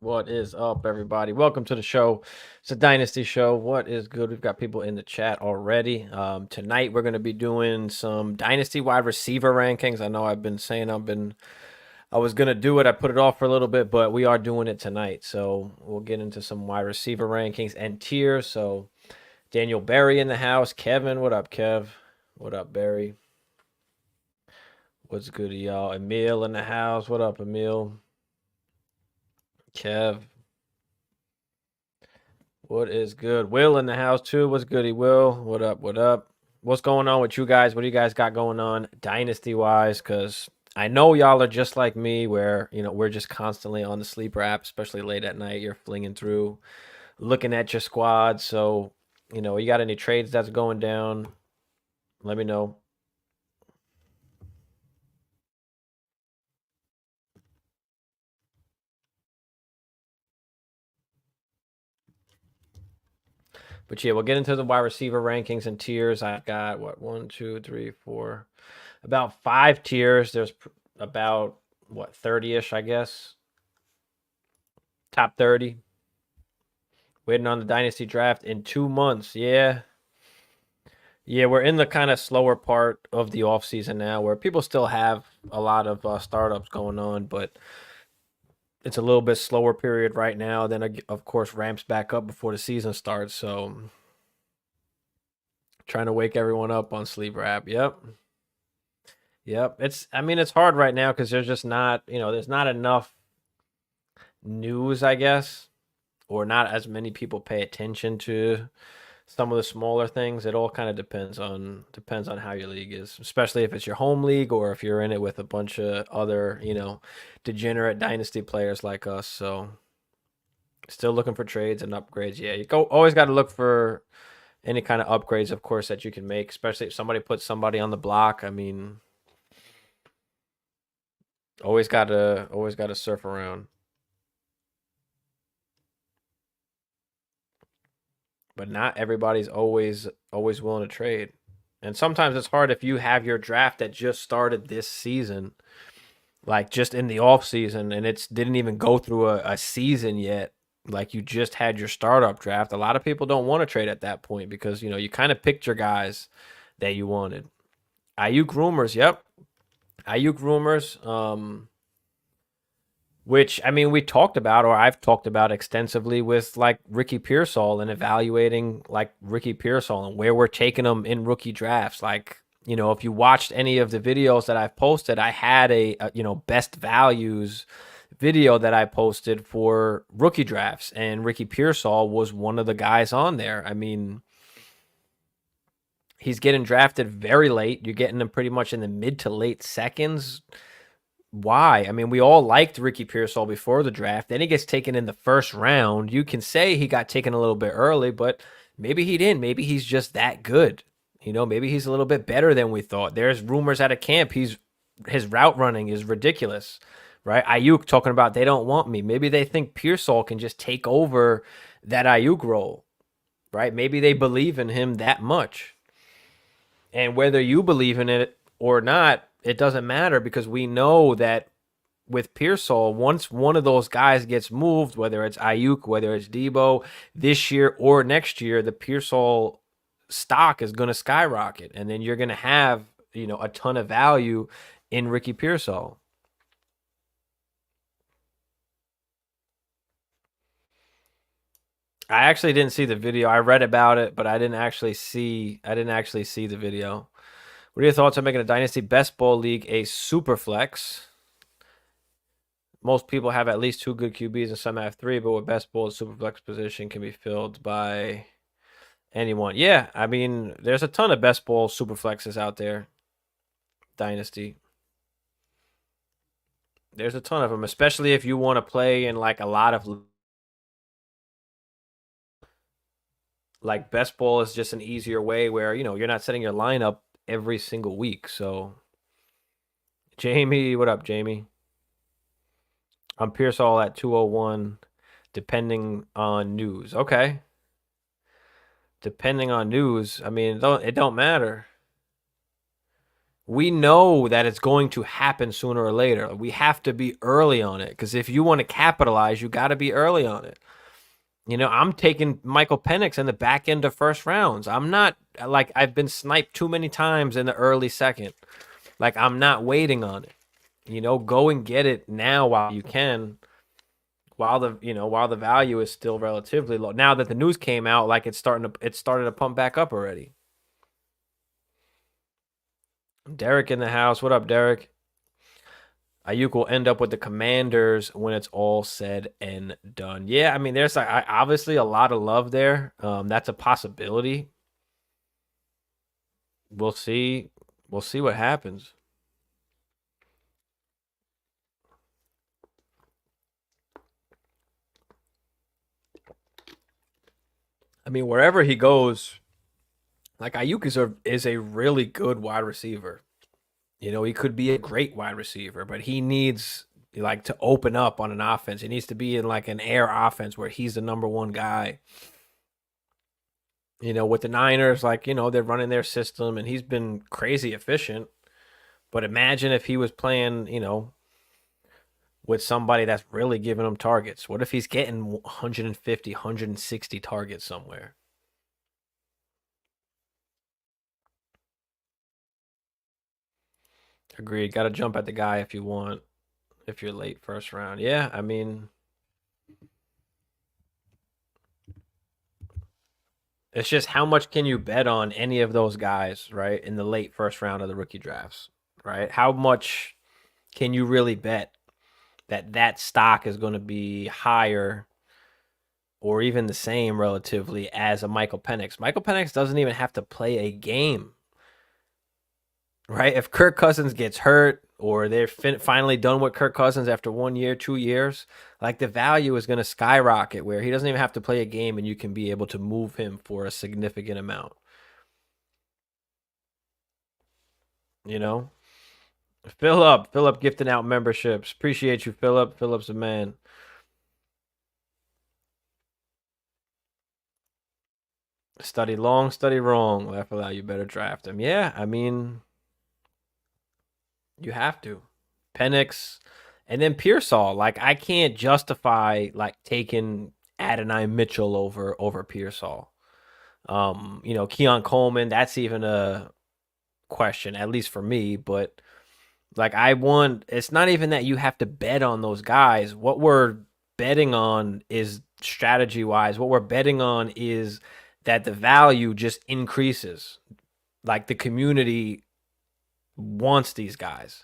What is up, everybody? Welcome to the show. It's a Dynasty Show. What is good? We've got people in the chat already. Tonight, we're going to be doing some Dynasty wide receiver rankings. I know I've been saying I was going to do it. I put it off for a little bit, but we are doing it tonight. So we'll get into some wide receiver rankings and tiers. So Daniel Berry in the house. Kevin, what up, Kev? What up, Barry? What's good, y'all? Emil in the house. What up, Emil? Kev. What is good? Will in the house too. What's goody, Will? What up? What up? What's going on with you guys? What do you guys got going on dynasty wise? Because I know y'all are just like me, where we're just constantly on the sleeper app, especially late at night. You're flinging through, looking at your squad. So you got any trades that's going down? Let me know. But yeah, we'll get into the wide receiver rankings and tiers. I've got what 1, 2, 3, 4, about 5 tiers. There's about what 30ish, I guess. Top 30. Waiting on the dynasty draft in 2 months. Yeah. Yeah, we're in the kind of slower part of the offseason now where people still have a lot of startups going on, but it's a little bit slower period right now. Then, of course, ramps back up before the season starts. So, trying to wake everyone up on Sleeper app. Yep. Yep. It's hard right now because there's just not, there's not enough news, I guess, or not as many people pay attention to some of the smaller things. It all kind of depends on how your league is, especially if it's your home league or if you're in it with a bunch of other, degenerate dynasty players like us. So still looking for trades and upgrades. Yeah, always got to look for any kind of upgrades, of course, that you can make, especially if somebody puts somebody on the block. I mean, always gotta surf around. But not everybody's always willing to trade. And sometimes it's hard if you have your draft that just started this season, like just in the off season, and it's didn't even go through a season yet. Like you just had your startup draft. A lot of people don't want to trade at that point because you kind of picked your guys that you wanted. Ayuk rumors, yep. Ayuk rumors. Which I mean, we talked about, or I've talked about extensively with like Ricky Pearsall and evaluating like Ricky Pearsall and where we're taking him in rookie drafts. Like, if you watched any of the videos that I've posted, I had a best values video that I posted for rookie drafts, and Ricky Pearsall was one of the guys on there. I mean, he's getting drafted very late. You're getting him pretty much in the mid to late seconds. Why? I mean, we all liked Ricky Pearsall before the draft. Then he gets taken in the first round. You can say he got taken a little bit early, but maybe he didn't. Maybe he's just that good. Maybe he's a little bit better than we thought. There's rumors out of camp his route running is ridiculous, right? Ayuk talking about they don't want me. Maybe they think Pearsall can just take over that Ayuk role, right? Maybe they believe in him that much. And whether you believe in it or not, it doesn't matter because we know that with Pearsall, once one of those guys gets moved, whether it's Ayuk, whether it's Debo, this year or next year, the Pearsall stock is going to skyrocket. And then you're going to have, a ton of value in Ricky Pearsall. I actually didn't see the video. I read about it, but I didn't actually see the video. What are your thoughts on making a Dynasty Best Ball League a super flex? Most people have at least 2 good QBs and some have 3, but with Best Ball, the super flex position can be filled by anyone. Yeah, I mean, there's a ton of Best Ball super flexes out there. Dynasty. There's a ton of them, especially if you want to play in like a lot of like Best Ball is just an easier way where, you're not setting your lineup every single week. So Jamie, what up, Jamie? I'm Pearsall at 201, depending on news. Okay. Depending on news, I mean, it don't matter. We know that it's going to happen sooner or later. We have to be early on it because if you want to capitalize, you got to be early on it. I'm taking Michael Penix in the back end of first rounds. I'm not like I've been sniped too many times in the early second. Like I'm not waiting on it. Go and get it now while you can, while the value is still relatively low. Now that the news came out, like it started to pump back up already. Derek in the house. What up, Derek? Ayuk will end up with the Commanders when it's all said and done. Yeah, I mean, there's obviously a lot of love there. That's a possibility. We'll see. We'll see what happens. I mean, wherever he goes, like Ayuk is a really good wide receiver. He could be a great wide receiver, but he needs like to open up on an offense. He needs to be in like an air offense where he's the number one guy. With the Niners, like, they're running their system and he's been crazy efficient. But imagine if he was playing, with somebody that's really giving him targets. What if he's getting 150, 160 targets somewhere? Agreed. Got to jump at the guy if you want, if you're late first round. Yeah, I mean, it's just how much can you bet on any of those guys, right? In the late first round of the rookie drafts, right? How much can you really bet that stock is going to be higher or even the same relatively as a Michael Penix? Michael Penix doesn't even have to play a game, right? If Kirk Cousins gets hurt or they're finally done with Kirk Cousins after 1 year, 2 years, like the value is going to skyrocket where he doesn't even have to play a game and you can be able to move him for a significant amount. You know? Philip gifting out memberships. Appreciate you, Philip. Philip's a man. Study long, study wrong. Laugh aloud, you better draft him. Yeah, I mean, you have to. Penix, and then Pearsall. Like I can't justify like taking Adonai Mitchell over Pearsall. Keon Coleman. That's even a question, at least for me. But like I want, it's not even that you have to bet on those guys. What we're betting on is strategy wise. What we're betting on is that the value just increases. Like the community wants these guys.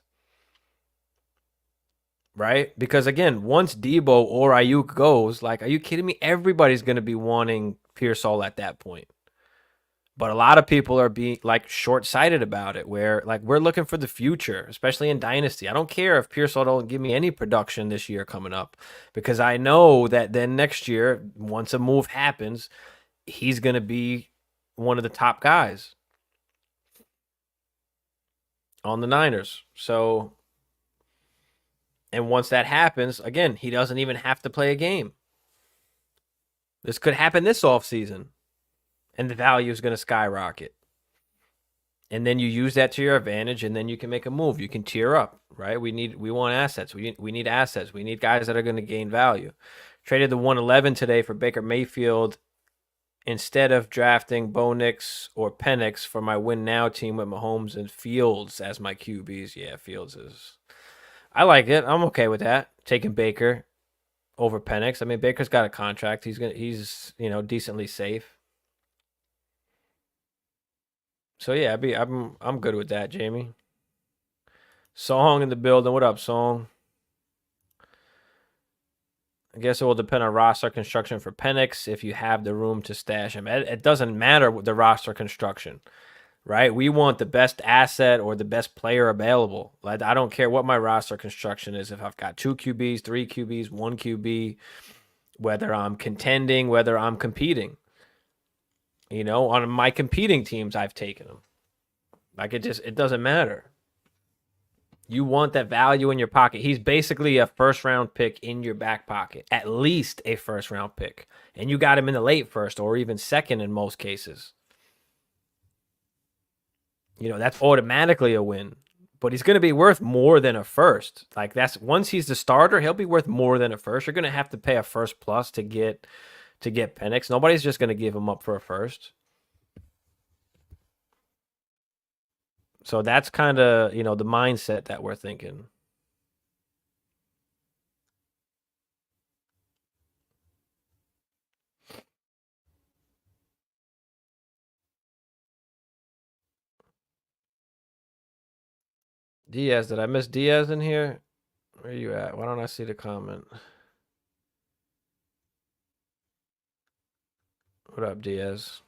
Right? Because again, once Debo or Ayuk goes, like, are you kidding me? Everybody's going to be wanting Pearsall at that point. But a lot of people are being like short-sighted about it, where like we're looking for the future, especially in Dynasty. I don't care if Pearsall don't give me any production this year coming up, because I know that then next year, once a move happens, he's going to be one of the top guys on the Niners. So, and once that happens, again, he doesn't even have to play a game. This could happen this offseason, and the value is going to skyrocket. And then you use that to your advantage, and then you can make a move. You can tier up, right? We want assets. We need assets. We need guys that are going to gain value. Traded the 111 today for Baker Mayfield instead of drafting Bo Nix or Penix for my win now team with Mahomes and Fields as my QBs. Yeah, Fields is. I like it. I'm okay with that. Taking Baker over Penix. I mean, Baker's got a contract. He's decently safe. So yeah, I'm good with that, Jamie. Song in the building. What up, Song? I guess it will depend on roster construction for Penix if you have the room to stash him. It doesn't matter with the roster construction, right? We want the best asset or the best player available. Like I don't care what my roster construction is. If I've got 2 QBs, 3 QBs, 1 QB, whether I'm contending, whether I'm competing. On my competing teams, I've taken them. Like it doesn't matter. You want that value in your pocket. He's basically a first round pick in your back pocket, at least a first round pick. And you got him in the late first or even second in most cases. that's automatically a win. But he's going to be worth more than a first. Like that's once he's the starter, he'll be worth more than a first. You're going to have to pay a first plus to get Penix. Nobody's just going to give him up for a first. So that's kind of, the mindset that we're thinking. Diaz, did I miss Diaz in here? Where are you at? Why don't I see the comment? What up, Diaz?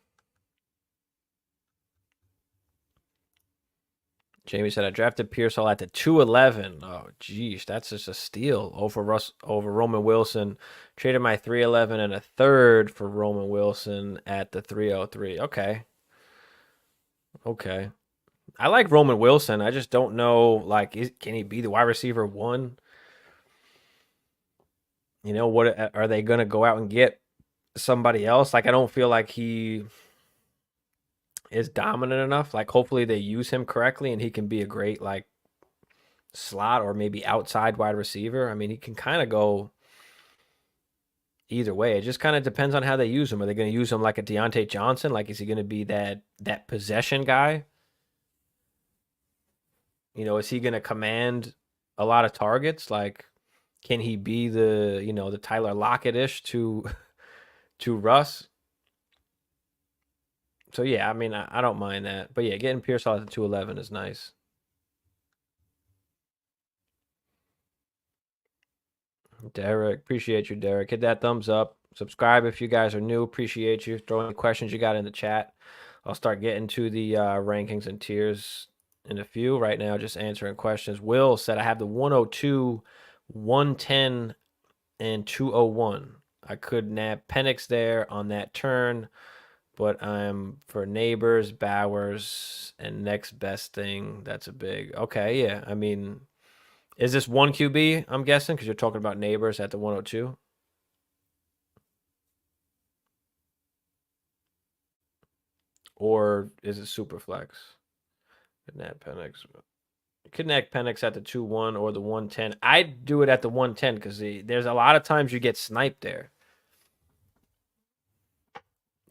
Jamie said I drafted Pearsall at the 211. Oh, geez, that's just a steal over Roman Wilson. Traded my 311 and a third for Roman Wilson at the 303. Okay. I like Roman Wilson. I just don't know, like, can he be the wide receiver one? What are they going to go out and get somebody else? Like, I don't feel like he is dominant enough. Like, hopefully they use him correctly and he can be a great, like, slot or maybe outside wide receiver. I mean, he can kind of go either way. It just kind of depends on how they use him. Are they going to use him like a Deontay Johnson? Like, is he going to be that possession guy? Is he going to command a lot of targets? Like, can he be the Tyler Lockett-ish to Russ? So yeah, I mean, I don't mind that. But yeah, getting Pearsall at the 211 is nice. Derek, appreciate you, Derek. Hit that thumbs up. Subscribe if you guys are new. Appreciate you. Throw any questions you got in the chat. I'll start getting to the rankings and tiers in a few. Right now, just answering questions. Will said I have the 102, 110, and 201. I could nab Penix there on that turn, but I'm for Neighbors, Bowers, and next best thing. That's a big. Okay, yeah. I mean, is this one QB, I'm guessing, because you're talking about Neighbors at the 102? Or is it Superflex? Kidnap Penix. Kidnap Penix at the 2-1 or the 110. I'd do it at the 110 because there's a lot of times you get sniped there.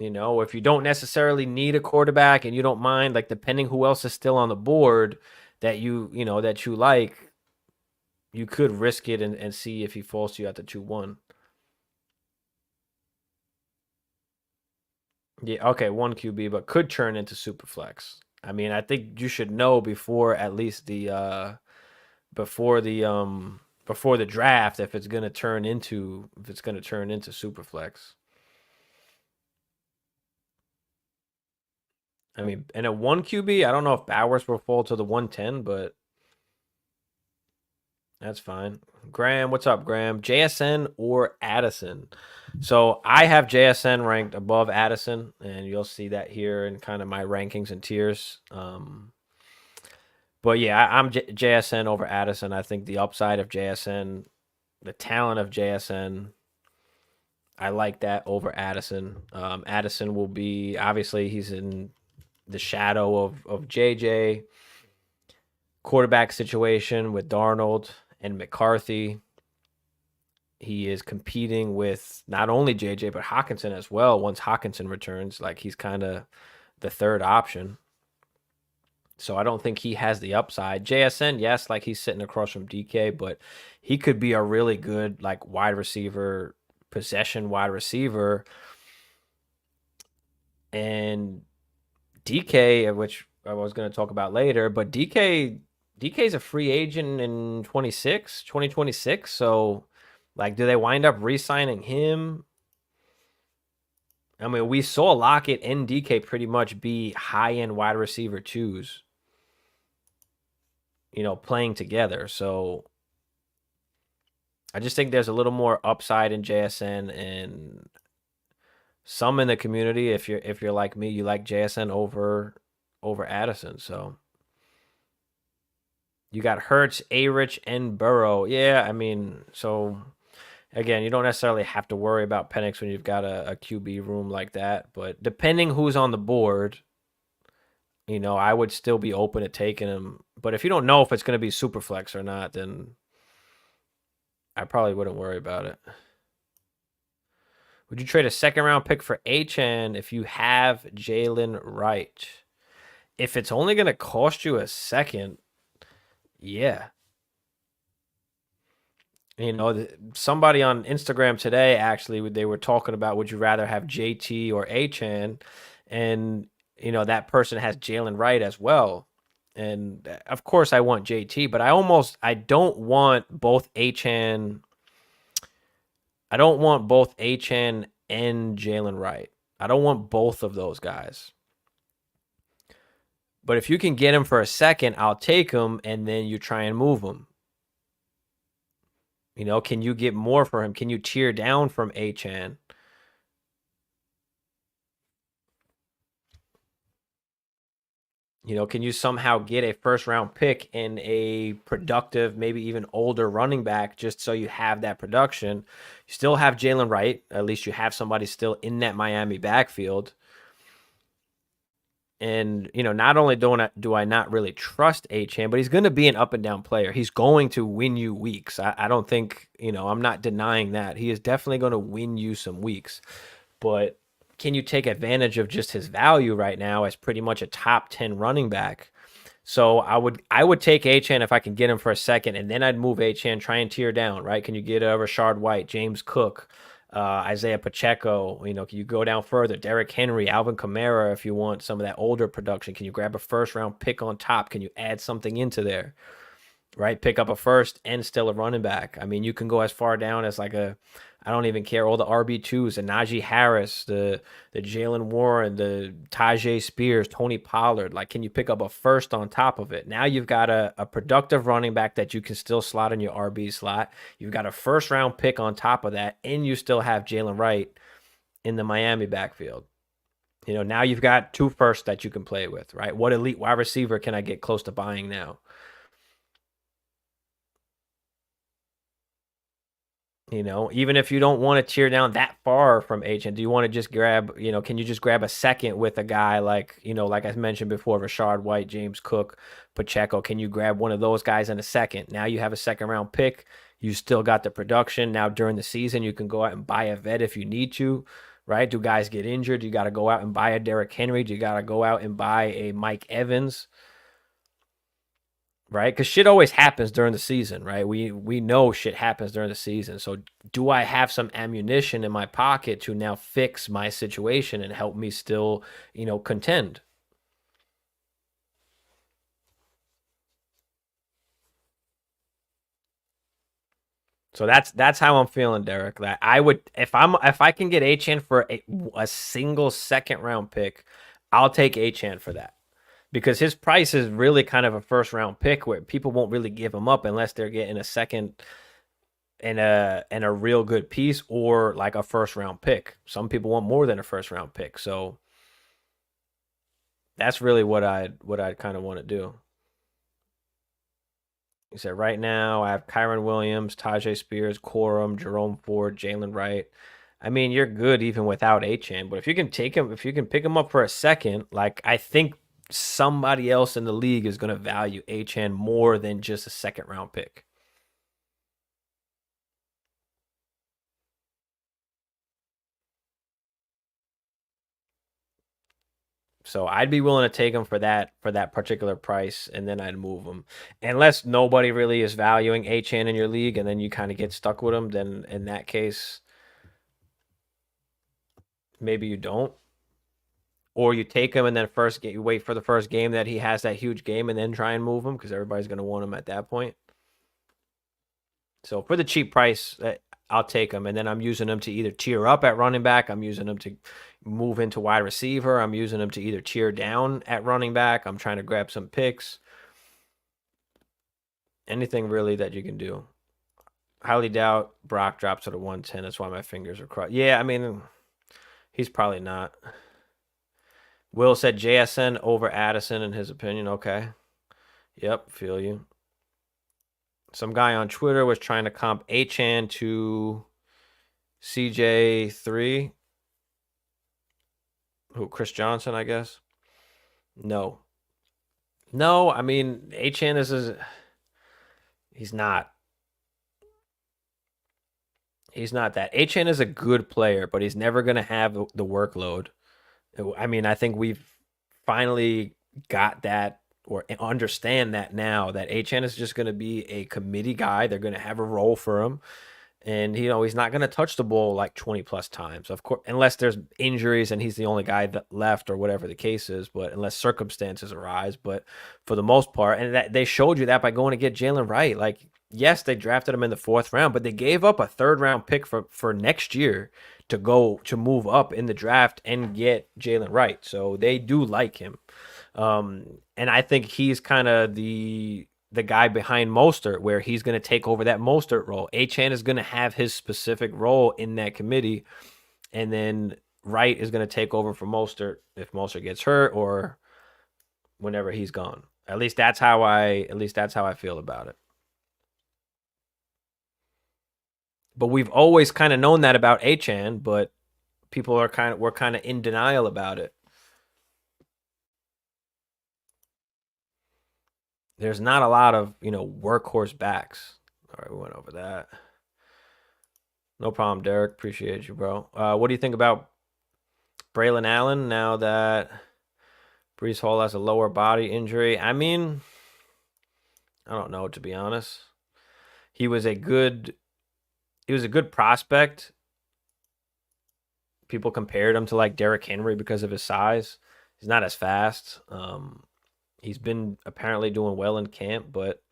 If you don't necessarily need a quarterback and you don't mind, like, depending who else is still on the board that that you like, you could risk it and see if he falls to you at the 2-1. Yeah, okay, one QB, but could turn into Superflex. I mean, I think you should know before at least before the draft if it's gonna turn into Superflex. I mean, and a one QB, I don't know if Bowers will fall to the 110, but that's fine. Graham, what's up, Graham? JSN or Addison? So I have JSN ranked above Addison, and you'll see that here in kind of my rankings and tiers. But yeah, I'm JSN over Addison. I think the upside of JSN, the talent of JSN, I like that over Addison. Addison will be, obviously, he's in the shadow of JJ. Quarterback situation with Darnold and McCarthy. He is competing with not only JJ, but Hawkinson as well. Once Hawkinson returns, like, he's kind of the third option. So I don't think he has the upside. JSN, yes, like, he's sitting across from DK, but he could be a really good, like, wide receiver, possession wide receiver. And DK, which I was going to talk about later, but DK's a free agent in 2026. So, like, do they wind up re-signing him? I mean, we saw Lockett and DK pretty much be high-end wide receiver twos, playing together. So I just think there's a little more upside in JSN, and some in the community, if you're like me, you like JSN over Addison. So you got Hurts, A-Rich, and Burrow. Yeah, I mean, so again, you don't necessarily have to worry about Penix when you've got a QB room like that. But depending who's on the board, I would still be open to taking him. But if you don't know if it's going to be super flex or not, then I probably wouldn't worry about it. Would you trade a second round pick for Achane if you have Jalen Wright? If it's only going to cost you a second, yeah. Somebody on Instagram today, actually, they were talking about, would you rather have JT or Achane? And, that person has Jalen Wright as well. And of course I want JT, but I don't want both Achane. I don't want both Achane and Jalen Wright. I don't want both of those guys. But if you can get him for a second, I'll take him, and then you try and move him. Can you get more for him? Can you tier down from Achane? Can you somehow get a first round pick in a productive, maybe even older running back just so you have that production? You still have Jalen Wright. At least you have somebody still in that Miami backfield. And, not only do I not really trust Achane, but he's going to be an up and down player. He's going to win you weeks. I don't think, I'm not denying that. He is definitely going to win you some weeks. But can you take advantage of just his value right now as pretty much a top 10 running back? So I would take Achane if I can get him for a second, and then I'd move Achane, try and tier down, right? Can you get a Rashard White, James Cook, Isaiah Pacheco? Can you go down further? Derrick Henry, Alvin Kamara, if you want some of that older production. Can you grab a first round pick on top? Can you add something into there? Right? Pick up a first and still a running back. I mean, you can go as far down as I don't even care, all the RB2s, the Najee Harris, the Jalen Warren, the Tajay Spears, Tony Pollard. Can you pick up a first on top of it? Now you've got a productive running back that you can still slot in your RB slot. You've got a first round pick on top of that, and you still have Jalen Wright in the Miami backfield. Now you've got 2 firsts that you can play with, right? What elite wide receiver can I get close to buying now? Even if you don't want to tear down that far from Achane, do you want to just grab, can you just grab a second with a guy like I mentioned before, Rashard White, James Cook, Pacheco? Can you grab one of those guys in a second? Now you have a second round pick. You still got the production. Now during the season, you can go out and buy a vet if you need to, right? Do guys get injured? You got to go out and buy a Derrick Henry? Do you got to go out and buy a Mike Evans? Right? Because shit always happens during the season, right? We know shit happens during the season. So do I have some ammunition in my pocket to now fix my situation and help me still, contend? So that's how I'm feeling, Derek. That I would, if I can get Achane for a single second round pick, I'll take Achane for that. Because his price is really kind of a first round pick where people won't really give him up unless they're getting a second and a real good piece or like a first round pick. Some people want more than a first round pick. So that's really what I'd kind of want to do. He said right now I have Kyron Williams, Tajay Spears, Corum, Jerome Ford, Jalen Wright. I mean, you're good even without Achane, but if you can pick him up for a second, I think somebody else in the league is going to value Achane more than just a second round pick. So I'd be willing to take him for that particular price, and then I'd move him. Unless nobody really is valuing Achane in your league, and then you kind of get stuck with him, then in that case, maybe you don't. Or you take him and then you wait for the first game that he has that huge game and then try and move him because everybody's going to want him at that point. So for the cheap price, I'll take him, and then I'm using him to either tier up at running back. I'm using him to move into wide receiver. I'm using him to either tier down at running back. I'm trying to grab some picks. Anything really that you can do. Highly doubt Brock drops to the 110. That's why my fingers are crossed. Yeah, I mean, he's probably not. Will said JSN over Addison in his opinion. Okay. Yep, feel you. Some guy on Twitter was trying to comp Achane to CJ3. Who, Chris Johnson, I guess? No. No, I mean, Achan he's not. He's not that. Achan is a good player, but he's never going to have the workload. I mean, I think we've finally got that or understand that now that Achan is just going to be a committee guy. They're going to have a role for him. And he's not going to touch the ball like 20 plus times, of course, unless there's injuries and he's the only guy that left or whatever the case is. But unless circumstances arise, but for the most part, and that they showed you that by going to get Jalen Wright. Like, yes, they drafted him in the 4th round, but they gave up a 3rd round pick for next year to go to move up in the draft and get Jalen Wright. So they do like him, and I think he's kind of the guy behind Mostert, where he's going to take over that Mostert role. Achan is going to have his specific role in that committee, and then Wright is going to take over for Mostert if Mostert gets hurt or whenever he's gone. At least that's how I feel about it. But we've always kind of known that about Achan, but we're kind of in denial about it. There's not a lot of, workhorse backs. All right, we went over that. No problem, Derek. Appreciate you, bro. What do you think about Braylon Allen now that Brees Hall has a lower body injury? I mean, I don't know, to be honest. He was a good prospect. People compared him to like Derrick Henry because of his size. He's not as fast. He's been apparently doing well in camp, but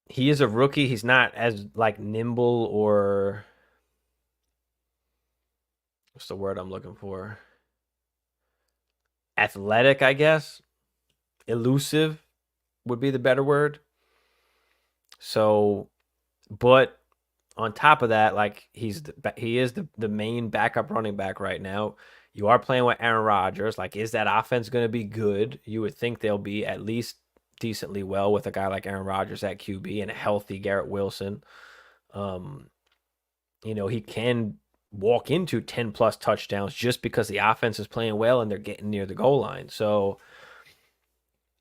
he is a rookie. He's not as like nimble or what's the word I'm looking for? Athletic, I guess. Elusive would be the better word. So, but on top of that, like he is the main backup running back right now. You are playing with Aaron Rodgers. Like, is that offense going to be good? You would think they'll be at least decently well with a guy like Aaron Rodgers at QB and a healthy Garrett Wilson. Um, he can walk into 10 plus touchdowns just because the offense is playing well and they're getting near the goal line. So,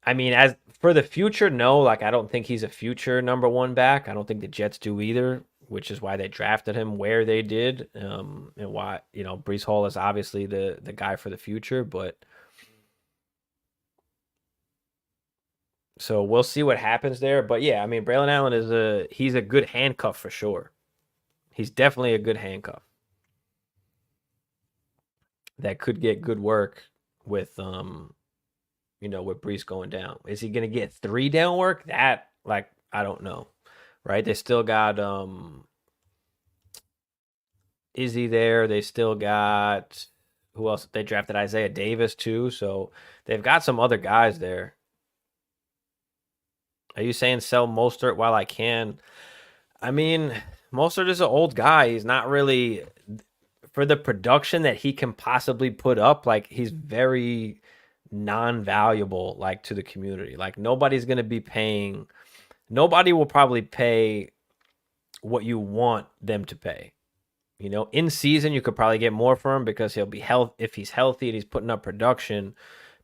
I mean, as for the future, no, like I don't think he's a future number 1 back. I don't think the Jets do either, which is why they drafted him where they did, and why Brees Hall is obviously the guy for the future. But so we'll see what happens there. But yeah, I mean, Braylon Allen he's a good handcuff for sure. He's definitely a good handcuff that could get good work with with Brees going down. Is he gonna get 3 down work? That like I don't know. Right? They still got Izzy there. They still got who else? They drafted Isaiah Davis too, so they've got some other guys there. Are you saying sell Mostert while I can? I mean, Mostert is an old guy. He's not really for the production that he can possibly put up. Like he's very non-valuable, like to the community. Like nobody's gonna be paying. Nobody will probably pay what you want them to pay. In season, you could probably get more for him because he'll be if he's healthy and he's putting up production,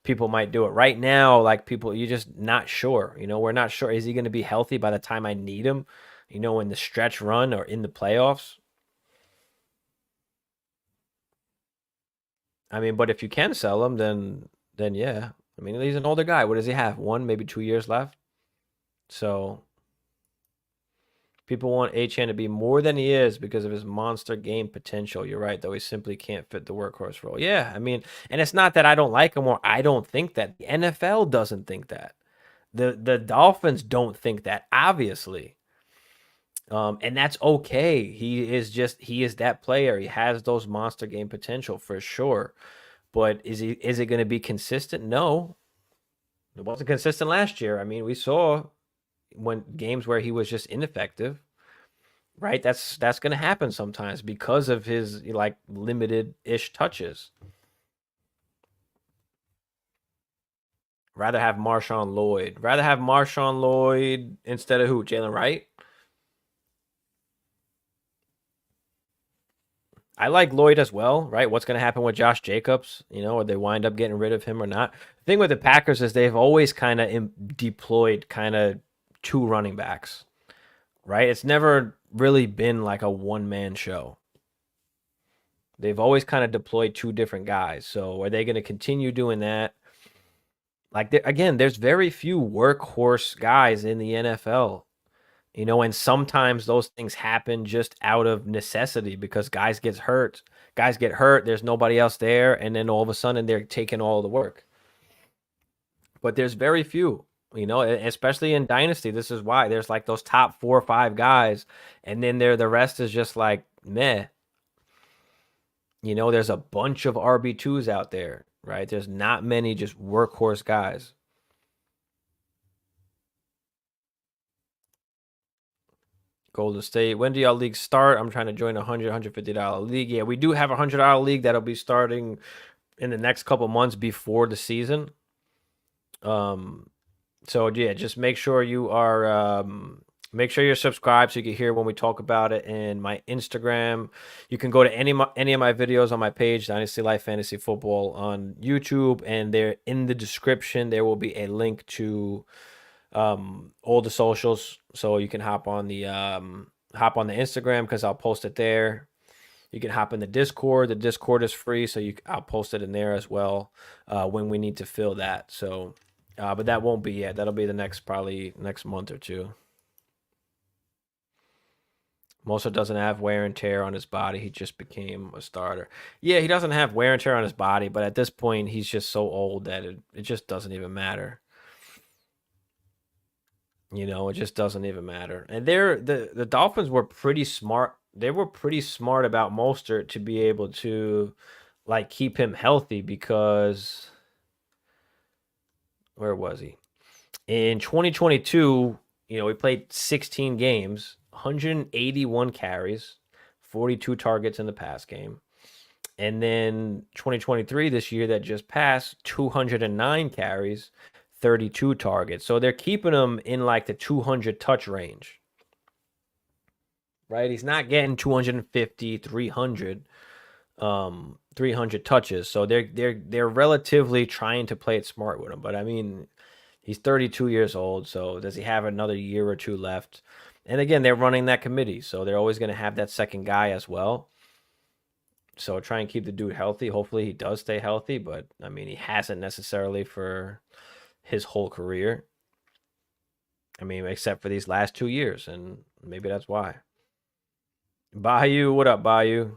people might do it. Right now, like people, you're just not sure. We're not sure. Is he going to be healthy by the time I need him? In the stretch run or in the playoffs. I mean, but if you can sell him, then yeah. I mean, he's an older guy. What does he have? 1, maybe 2 years left. So people want Achan to be more than he is because of his monster game potential. You're right, though. He simply can't fit the workhorse role. Yeah, I mean, and it's not that I don't like him or I don't think that. The NFL doesn't think that. The Dolphins don't think that, obviously. And that's okay. He is that player. He has those monster game potential for sure. But is it going to be consistent? No. It wasn't consistent last year. I mean, we saw when games where he was just ineffective, right? That's going to happen sometimes because of his like limited-ish touches. Rather have Marshawn Lloyd instead of who? Jalen Wright? I like Lloyd as well, right? What's going to happen with Josh Jacobs? You know, or they wind up getting rid of him or not? The thing with the Packers is they've always kind of deployed kind of two running backs, right? It's never really been like a one-man show. They've always kind of deployed two different guys. So are they going to continue doing that? Like again, there's very few workhorse guys in the NFL. You know, and sometimes those things happen just out of necessity because guys get hurt. Guys get hurt, there's nobody else there, and then all of a sudden they're taking all the work. But there's very few, you know, especially in Dynasty. This is why there's like those top 4 or 5 guys, and then the rest is just like meh. You know, there's a bunch of RB2s out there, right? There's not many just workhorse guys. Golden State. When do y'all leagues start? I'm trying to join a $150 league. Yeah, we do have a $100 league that'll be starting in the next couple months before the season. So yeah, just make sure you are make sure you're subscribed so you can hear when we talk about it. And my Instagram, you can go to any of my videos on my page, Dynasty Life Fantasy Football on YouTube, and there in the description there will be a link to all the socials, so you can hop on the Instagram because I'll post it there. You can hop in the Discord. The Discord is free, so I'll post it in there as well when we need to fill that. So, but that won't be yet. That'll be probably next month or two. Mosa doesn't have wear and tear on his body. He just became a starter. Yeah, he doesn't have wear and tear on his body, but at this point, he's just so old that it just doesn't even matter. You know, it just doesn't even matter. And the Dolphins were pretty smart. They were pretty smart about Mostert to be able to like keep him healthy because where was he? In 2022, you know, we played 16 games, 181 carries, 42 targets in the pass game. And then 2023, this year that just passed, 209 carries, 32 targets. So they're keeping him in like the 200 touch range. Right? He's not getting 250, 300 300 touches. So they're relatively trying to play it smart with him. But I mean, he's 32 years old, so does he have another year or two left? And again, they're running that committee, so they're always going to have that second guy as well. So try and keep the dude healthy. Hopefully he does stay healthy, but I mean, he hasn't necessarily for his whole career. I mean, except for these last 2 years, and maybe that's why. Bayou, what up, Bayou?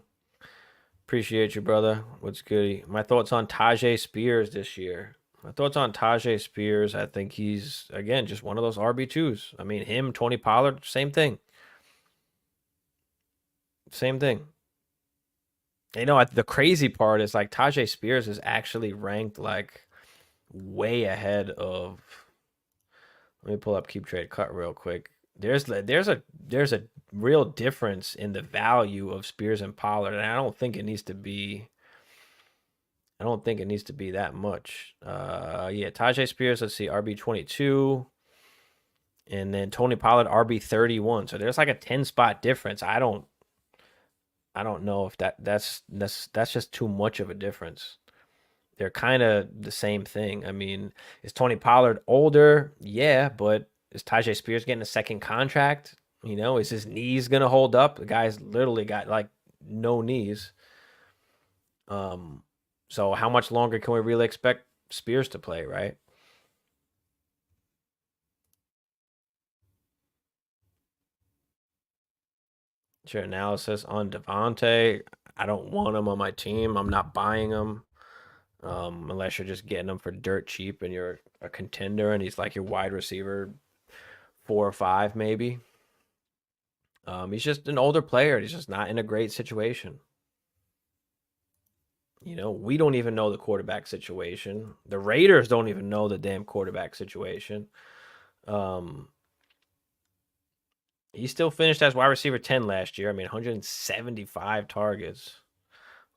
Appreciate you, brother. What's good? My thoughts on Tajay Spears this year. My thoughts on Tajay Spears, I think he's, again, just one of those RB2s. I mean, him, Tony Pollard, same thing. Same thing. You know, the crazy part is like Tajay Spears is actually ranked like way ahead of. Let me pull up Keep Trade Cut real quick. There's a real difference in the value of Spears and Pollard, and I don't think it needs to be. I don't think it needs to be that much. Yeah, Tajay Spears. Let's see, RB22, and then Tony Pollard RB31. So there's like a 10-spot difference. I don't know if that's just too much of a difference. They're kind of the same thing. I mean, is Tony Pollard older? Yeah, but is Tajay Spears getting a second contract? You know, is his knees gonna hold up? The guy's literally got like no knees. So how much longer can we really expect Spears to play, right? Your analysis on Devontae. I don't want him on my team. I'm not buying him. Unless you're just getting him for dirt cheap and you're a contender and he's like your wide receiver 4 or 5 maybe. He's just an older player. He's just not in a great situation. You know, we don't even know the quarterback situation. The Raiders don't even know the damn quarterback situation. He still finished as wide receiver 10 last year. I mean, 175 targets,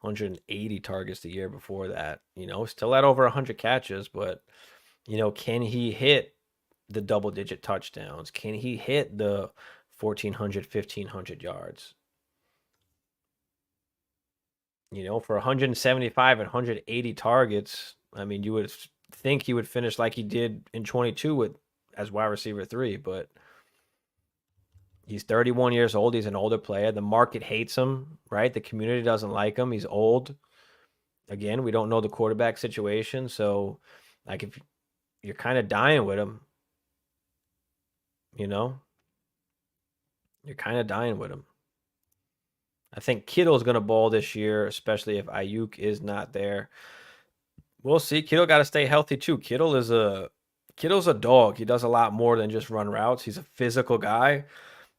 180 targets the year before that. You know, still at over 100 catches, but, you know, can he hit the double-digit touchdowns? Can he hit the 1,400, 1,500 yards? For 175 and 180 targets, I mean, you would think he would finish like he did in 22 with as wide receiver 3, but he's 31 years old. He's an older player. The market hates him, right? The community doesn't like him. He's old. Again, we don't know the quarterback situation, so like if you're kind of dying with him, you know, you're kind of dying with him. I think Kittle's going to ball this year, especially if Ayuk is not there. We'll see. Kittle got to stay healthy too. Kittle's a dog. He does a lot more than just run routes. He's a physical guy,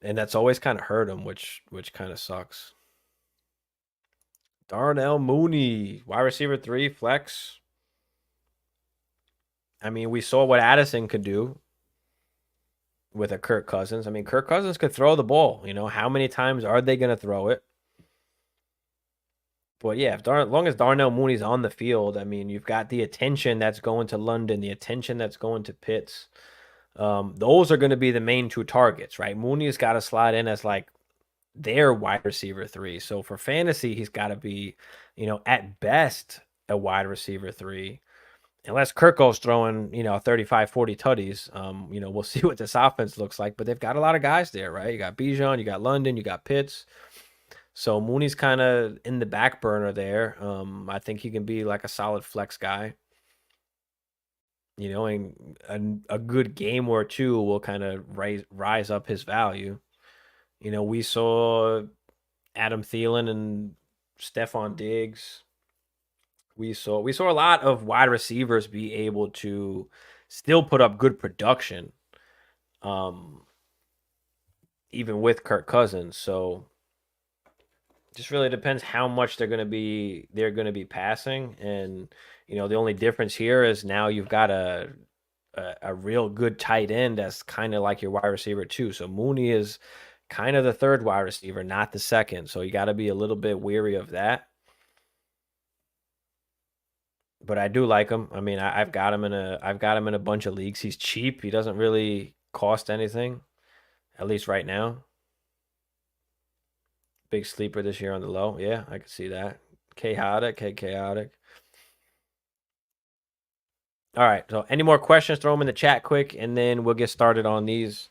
and that's always kind of hurt him, which kind of sucks. Darnell Mooney, wide receiver 3, flex. I mean, we saw what Addison could do with a Kirk Cousins. I mean, Kirk Cousins could throw the ball. How many times are they going to throw it? But yeah, as long as Darnell Mooney's on the field, I mean, you've got the attention that's going to London, the attention that's going to Pitts. Those are going to be the main 2 targets, right? Mooney's got to slide in as like their wide receiver 3. So for fantasy, he's got to be, at best a wide receiver 3. Unless Kirk goes throwing, 35, 40 tutties, we'll see what this offense looks like. But they've got a lot of guys there, right? You got Bijan, you got London, you got Pitts. So Mooney's kind of in the back burner there. I think he can be like a solid flex guy. And a good game or 2 will kind of rise up his value. We saw Adam Thielen and Stephon Diggs. We saw a lot of wide receivers be able to still put up good production, even with Kirk Cousins. So just really depends how much they're going to be passing, and the only difference here is now you've got a real good tight end that's kind of like your wide receiver too. So Mooney is kind of the 3rd wide receiver, not the 2nd. So you got to be a little bit weary of that. But I do like him. I mean, I've got him in a bunch of leagues. He's cheap. He doesn't really cost anything, at least right now. Big sleeper this year on the low. Yeah, I can see that. Chaotic. All right. So any more questions, throw them in the chat quick, and then we'll get started on these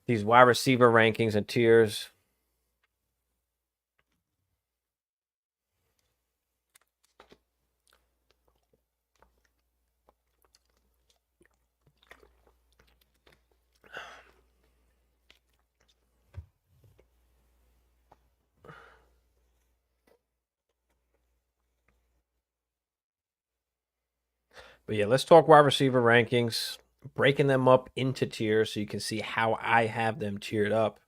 wide receiver rankings and tiers. But yeah, let's talk wide receiver rankings, breaking them up into tiers so you can see how I have them tiered up.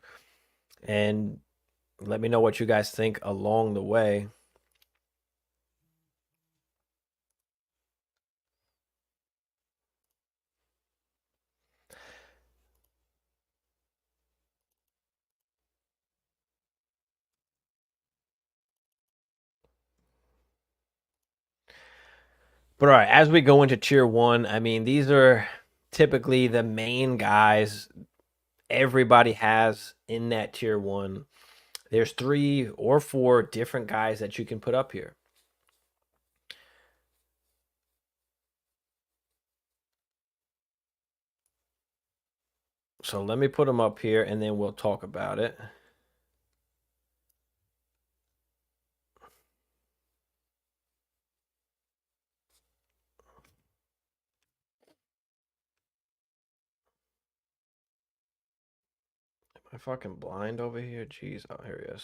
And let me know what you guys think along the way. But all right, as we go into tier 1, I mean, these are typically the main guys everybody has in that tier 1. There's 3 or 4 different guys that you can put up here. So let me put them up here, and then we'll talk about it. Am I fucking blind over here? Jeez. Oh, here he is.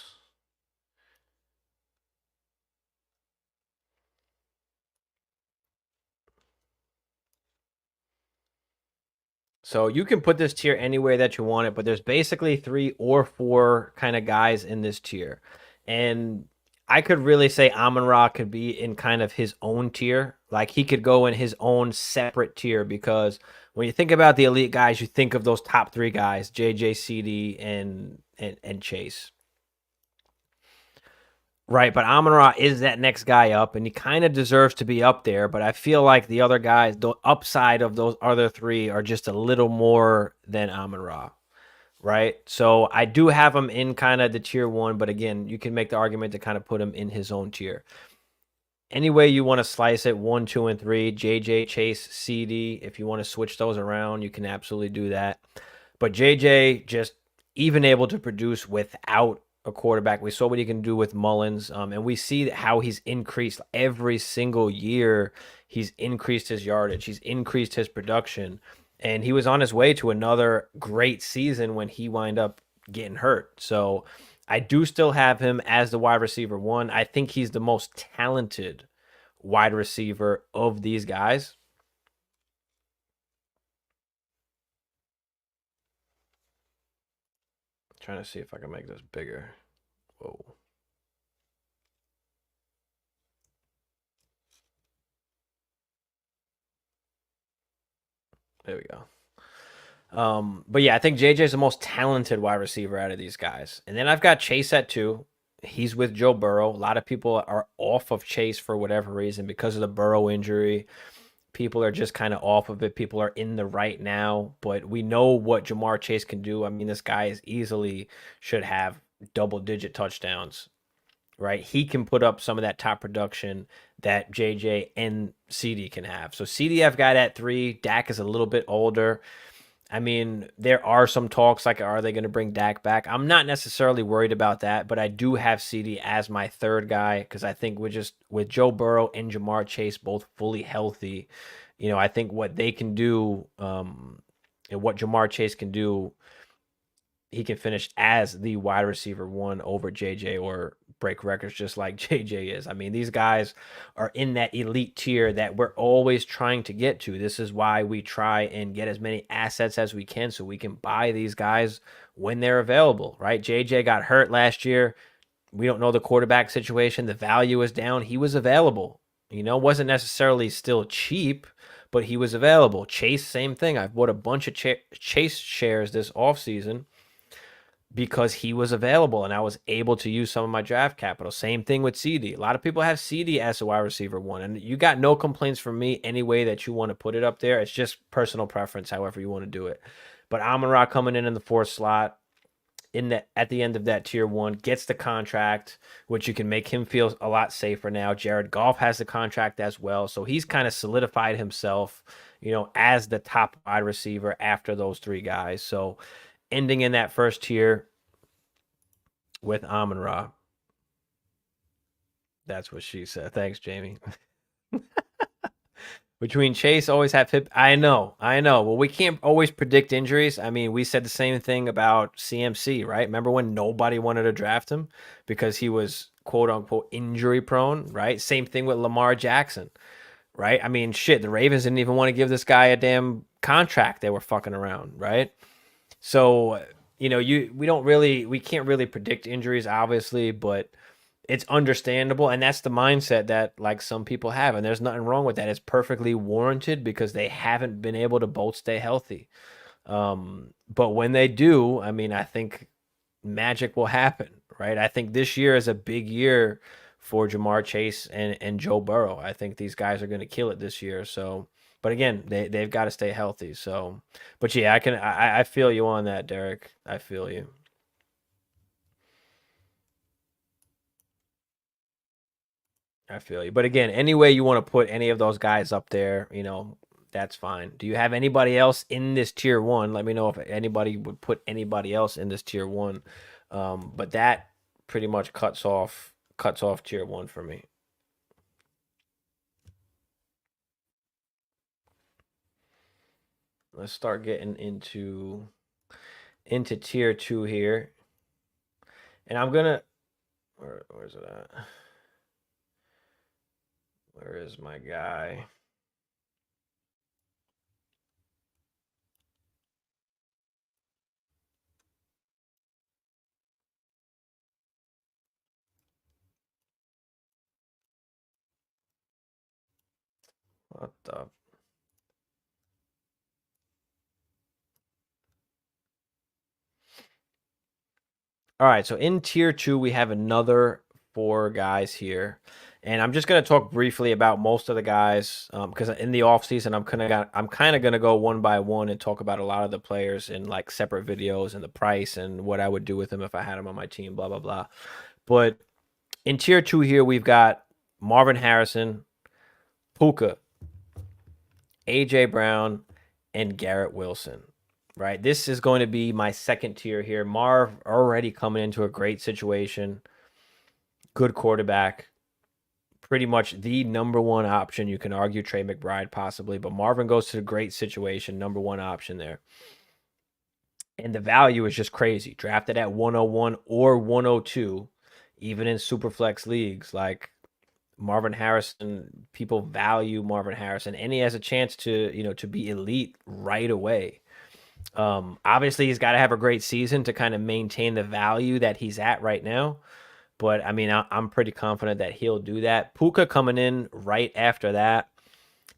So you can put this tier anywhere that you want it, but there's basically 3 or 4 kind of guys in this tier. And I could really say Amon-Ra could be in kind of his own tier. Like he could go in his own separate tier, because when you think about the elite guys, you think of those top 3 guys, JJ, CD, and Chase. Right, but Amon-Ra is that next guy up, and he kind of deserves to be up there. But I feel like the other guys, the upside of those other 3 are just a little more than Amon-Ra, right? So I do have him in kind of the tier 1, but again, you can make the argument to kind of put him in his own tier. any way you want to slice it, 1, 2, and 3, JJ, Chase, CD. If you want to switch those around, you can absolutely do that. But JJ just even able to produce without a quarterback. We saw what he can do with Mullins, and we see how he's increased every single year. He's increased his yardage. He's increased his production, and he was on his way to another great season when he wound up getting hurt. So I do still have him as the wide receiver 1. I think he's the most talented wide receiver of these guys. Trying to see if I can make this bigger. Whoa. There we go. But yeah, I think JJ is the most talented wide receiver out of these guys. And then I've got Chase at 2. He's with Joe Burrow. A lot of people are off of Chase for whatever reason because of the Burrow injury. People are just kind of off of it. People are in the right now, but we know what Jamar Chase can do. I mean, this guy is easily should have double-digit touchdowns, right? He can put up some of that top production that JJ and CD can have. So CD I've got at 3. Dak is a little bit older. I mean, there are some talks like, are they going to bring Dak back? I'm not necessarily worried about that, but I do have CD as my 3rd guy because I think with Joe Burrow and Jamar Chase both fully healthy, I think what they can do and what Jamar Chase can do, he can finish as the wide receiver 1 over JJ or break records just like JJ is. I mean, these guys are in that elite tier that we're always trying to get to. This is why we try and get as many assets as we can so we can buy these guys when they're available, right? JJ got hurt last year. We don't know the quarterback situation. The value is down. He was available. Wasn't necessarily still cheap, but he was available. Chase, same thing. I've bought a bunch of Chase shares this offseason because he was available and I was able to use some of my draft capital. Same thing with CD. A lot of people have CD as a wide receiver 1, and you got no complaints from me any way that you want to put it up there. It's just personal preference, however you want to do it. But Amon-Ra coming in the 4th slot at the end of that tier 1 gets the contract, which you can make him feel a lot safer now. Jared Goff has the contract as well, so he's kind of solidified himself, as the top wide receiver after those 3 guys. So ending in that first tier with Amon-Ra. That's what she said. Thanks, Jamie. Between Chase, always have hip. I know. Well, we can't always predict injuries. I mean, we said the same thing about CMC, right? Remember when nobody wanted to draft him because he was quote unquote injury prone, right? Same thing with Lamar Jackson, right? I mean, shit, the Ravens didn't even want to give this guy a damn contract. They were fucking around, right? So, we can't really predict injuries, obviously, but it's understandable. And that's the mindset that like some people have. And there's nothing wrong with that. It's perfectly warranted because they haven't been able to both stay healthy. But when they do, I mean, I think magic will happen, right? I think this year is a big year for Jamar Chase and Joe Burrow. I think these guys are going to kill it this year. So, but again, they've got to stay healthy. So, but yeah, I feel you on that, Derek. I feel you. I feel you. But again, any way you want to put any of those guys up there, that's fine. Do you have anybody else in this tier 1? Let me know if anybody would put anybody else in this tier 1. But that pretty much cuts off tier 1 for me. Let's start getting into tier 2 here. And I'm gonna where's it at? Where is my guy? What the? All right, so in tier 2, we have another 4 guys here. And I'm just going to talk briefly about most of the guys because in the offseason, I'm kind of going to go one by one and talk about a lot of the players in like separate videos and the price and what I would do with them if I had them on my team, blah, blah, blah. But in tier 2 here, we've got Marvin Harrison, Puka, AJ Brown, and Garrett Wilson. Right, this is going to be my second tier here. Marv already coming into a great situation, good quarterback, pretty much the number one option. You can argue Trey McBride possibly, but Marvin goes to a great situation, number one option there. And the value is just crazy. Drafted at 101 or 102, even in Superflex leagues. Like Marvin Harrison, people value Marvin Harrison, and he has a chance to be elite right away. Obviously, he's got to have a great season to kind of maintain the value that he's at right now. But I mean, I'm pretty confident that he'll do that. Puka coming in right after that.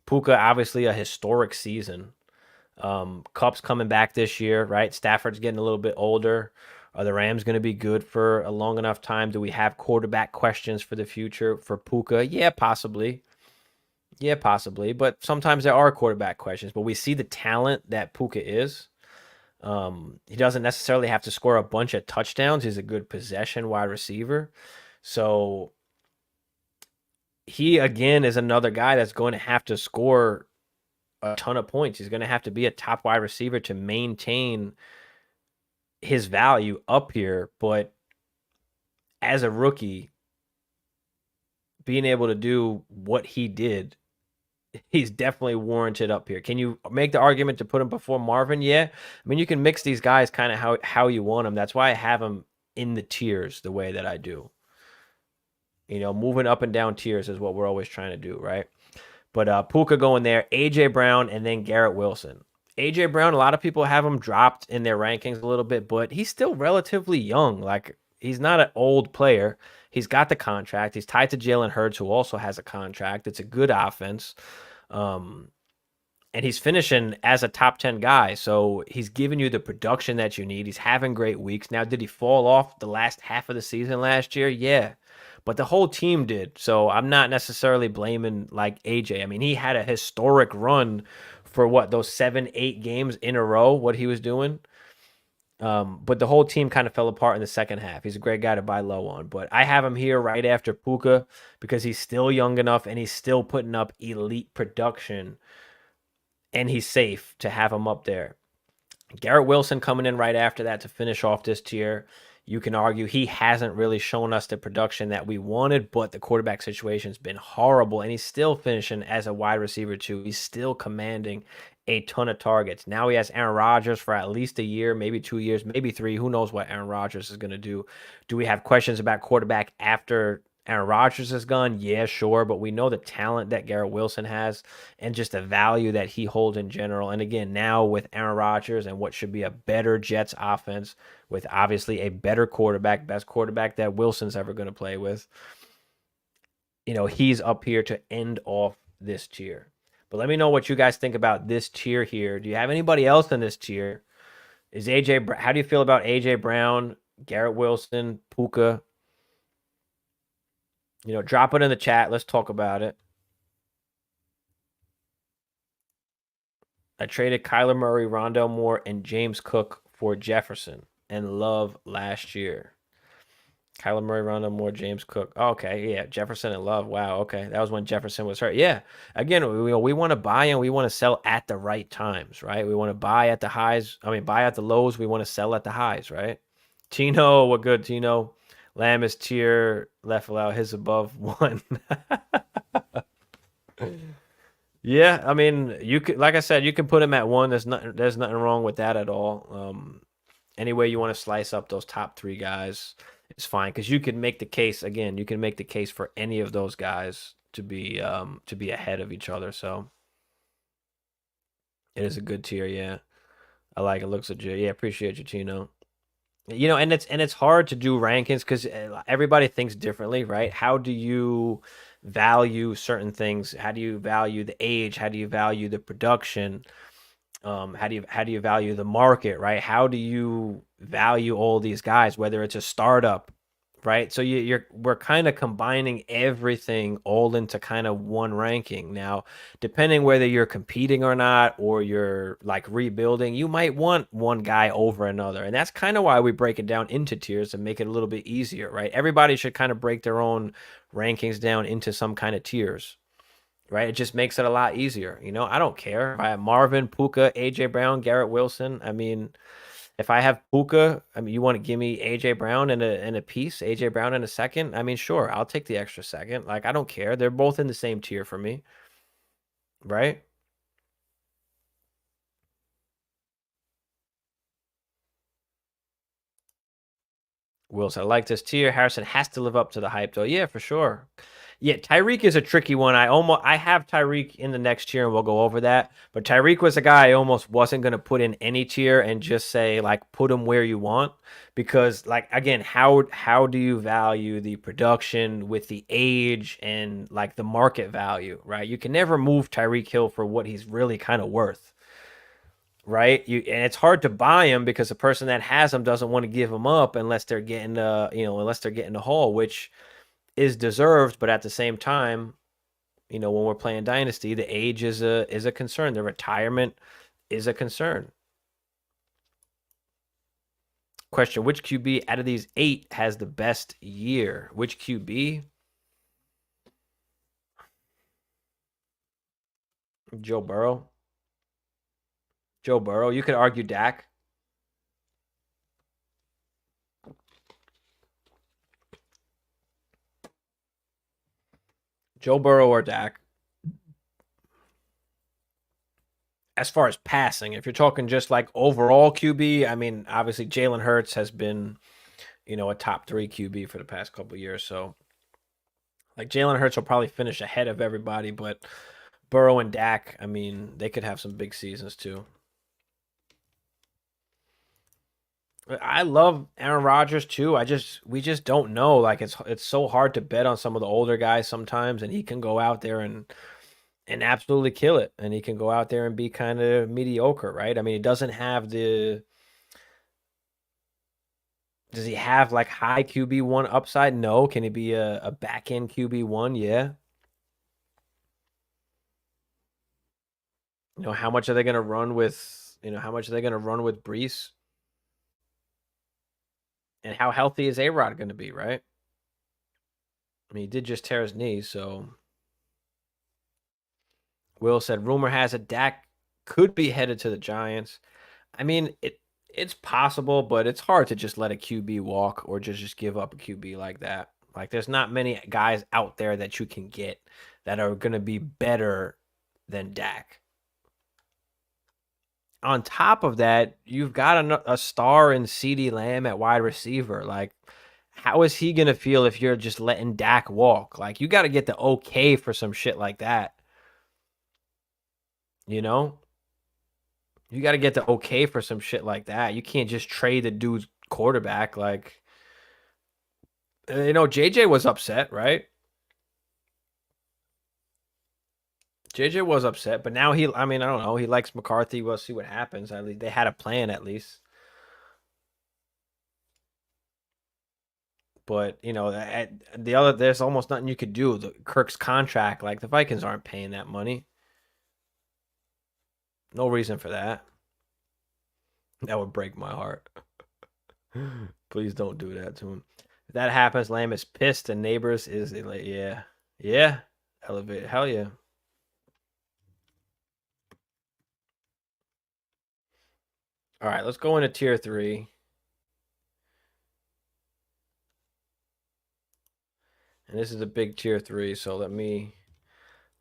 Puka, obviously, a historic season. Kupp's coming back this year, right? Stafford's getting a little bit older. Are the Rams going to be good for a long enough time? Do we have quarterback questions for the future for Puka? Yeah, possibly. Yeah, possibly. But sometimes there are quarterback questions. But we see the talent that Puka is. He doesn't necessarily have to score a bunch of touchdowns. He's a good possession wide receiver. So he, again, is another guy that's going to have to score a ton of points. He's going to have to be a top wide receiver to maintain his value up here. But as a rookie, being able to do what he did, he's definitely warranted up here. Can you make the argument to put him before Marvin? Yeah. I mean, you can mix these guys kind of how you want them. That's why I have them in the tiers the way that I do. Moving up and down tiers is what we're always trying to do, right? But Puka going there, AJ Brown, and then Garrett Wilson. AJ Brown, a lot of people have him dropped in their rankings a little bit, but he's still relatively young. Like, he's not an old player. He's got the contract. He's tied to Jalen Hurts, who also has a contract. It's a good offense. And he's finishing as a top 10 guy. So he's giving you the production that you need. He's having great weeks. Now, did he fall off the last half of the season last year? Yeah. But the whole team did. So I'm not necessarily blaming like AJ. I mean, he had a historic run for those 7-8 games in a row, what he was doing. But the whole team kind of fell apart in the second half. He's a great guy to buy low on. But I have him here right after Puka because he's still young enough and he's still putting up elite production. And he's safe to have him up there. Garrett Wilson coming in right after that to finish off this tier. You can argue he hasn't really shown us the production that we wanted, but the quarterback situation's been horrible, and he's still finishing as a wide receiver too. He's still commanding a ton of targets. Now he has Aaron Rodgers for at least a year, maybe 2 years, maybe 3. Who knows what Aaron Rodgers is going to do? Do we have questions about quarterback after Aaron Rodgers is gone? Yeah, sure. But we know the talent that Garrett Wilson has and just the value that he holds in general. And again, now with Aaron Rodgers and what should be a better Jets offense with obviously a better quarterback, best quarterback that Wilson's ever going to play with, he's up here to end off this tier. But let me know what you guys think about this tier here. Do you have anybody else in this tier? How do you feel about AJ Brown, Garrett Wilson, Puka? Drop it in the chat. Let's talk about it. I traded Kyler Murray, Rondale Moore, and James Cook for Jefferson and Love last year. Kyler Murray, Rondale Moore, James Cook. Oh, okay, yeah, Jefferson and Love. Wow, okay. That was when Jefferson was hurt. Yeah, again, we want to buy and we want to sell at the right times, right? We want to buy at the highs. Buy at the lows. We want to sell at the highs, right? Tino, what good, Tino? Lamb is tier left allow his above 1. Yeah, you could, like I said, you can put him at 1. There's nothing wrong with that at all. Any way you want to slice up those top 3 guys, it's fine because you can make the case again. You can make the case for any of those guys to be ahead of each other. So it is a good tier. Yeah, I like it. Looks legit. Yeah, appreciate you, Tino. And it's hard to do rankings because everybody thinks differently, right? How do you value certain things? How do you value the age? How do you value the production? How do you value the market, right? How do you value all these guys, whether it's a startup right? So we're kind of combining everything all into kind of one ranking. Now, depending whether you're competing or not, or you're like rebuilding, you might want one guy over another. And that's kind of why we break it down into tiers and make it a little bit easier, right? Everybody should kind of break their own rankings down into some kind of tiers. Right, it just makes it a lot easier. I don't care if I have Marvin, Puka, AJ Brown, Garrett Wilson. I mean, if I have Puka, I mean, you want to give me AJ Brown and a piece, AJ Brown in a second? I mean, sure, I'll take the extra second. Like, I don't care. They're both in the same tier for me, right? Wilson, I like this tier. Harrison has to live up to the hype, though. Yeah, for sure. Yeah, Tyreek is a tricky one. I have Tyreek in the next tier, and we'll go over that. But Tyreek was a guy I almost wasn't gonna put in any tier and just say like put him where you want, because like again, how do you value the production with the age and like the market value, right? You can never move Tyreek Hill for what he's really kind of worth, right? And it's hard to buy him because the person that has him doesn't want to give him up unless they're getting unless they're getting a haul, which is deserved, but at the same time, when we're playing Dynasty, the age is a concern. The retirement is a concern. Question: which QB out of these 8 has the best year? Which QB? Joe Burrow. Joe Burrow. You could argue Dak. Joe Burrow or Dak. As far as passing, if you're talking just like overall QB, I mean, obviously Jalen Hurts has been, a top 3 QB for the past couple of years. So, like Jalen Hurts will probably finish ahead of everybody, but Burrow and Dak, I mean, they could have some big seasons too. I love Aaron Rodgers too. We just don't know. Like it's so hard to bet on some of the older guys sometimes, and he can go out there and absolutely kill it, and he can go out there and be kind of mediocre, right? I mean, he doesn't have the. Does he have like high QB1 upside? No. Can he be a back end QB1? Yeah. How much are they going to run with? How much are they going to run with Brees? And how healthy is A-Rod going to be, right? I mean, he did just tear his knee, so. Will said, rumor has it Dak could be headed to the Giants. I mean, it's possible, but it's hard to just let a QB walk or just give up a QB like that. Like, there's not many guys out there that you can get that are going to be better than Dak. On top of that, you've got a star in CeeDee Lamb at wide receiver. Like, how is he going to feel if you're just letting Dak walk? Like, you got to get the okay for some shit like that. You know? You got to get the okay for some shit like that. You can't just trade the dude's quarterback. Like, JJ was upset, right? JJ was upset, but now I mean, I don't know. He likes McCarthy. We'll see what happens. At least they had a plan, at least. But there's almost nothing you could do. Kirk's contract, like the Vikings aren't paying that money. No reason for that. That would break my heart. Please don't do that to him. If that happens, Lamb is pissed, and Neighbors is like, yeah, elevate, hell yeah. All right, let's go into tier 3. And this is a big tier 3, so let me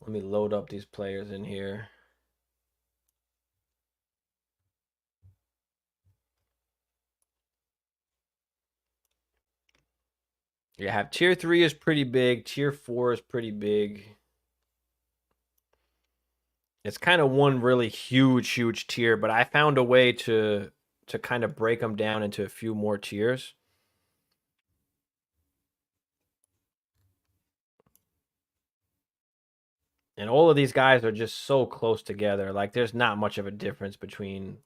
load up these players in here. You have tier 3 is pretty big, tier 4 is pretty big. It's kind of one really huge tier, but I found a way to kind of break them down into a few more tiers. And all of these guys are just so close together. Like there's not much of a difference between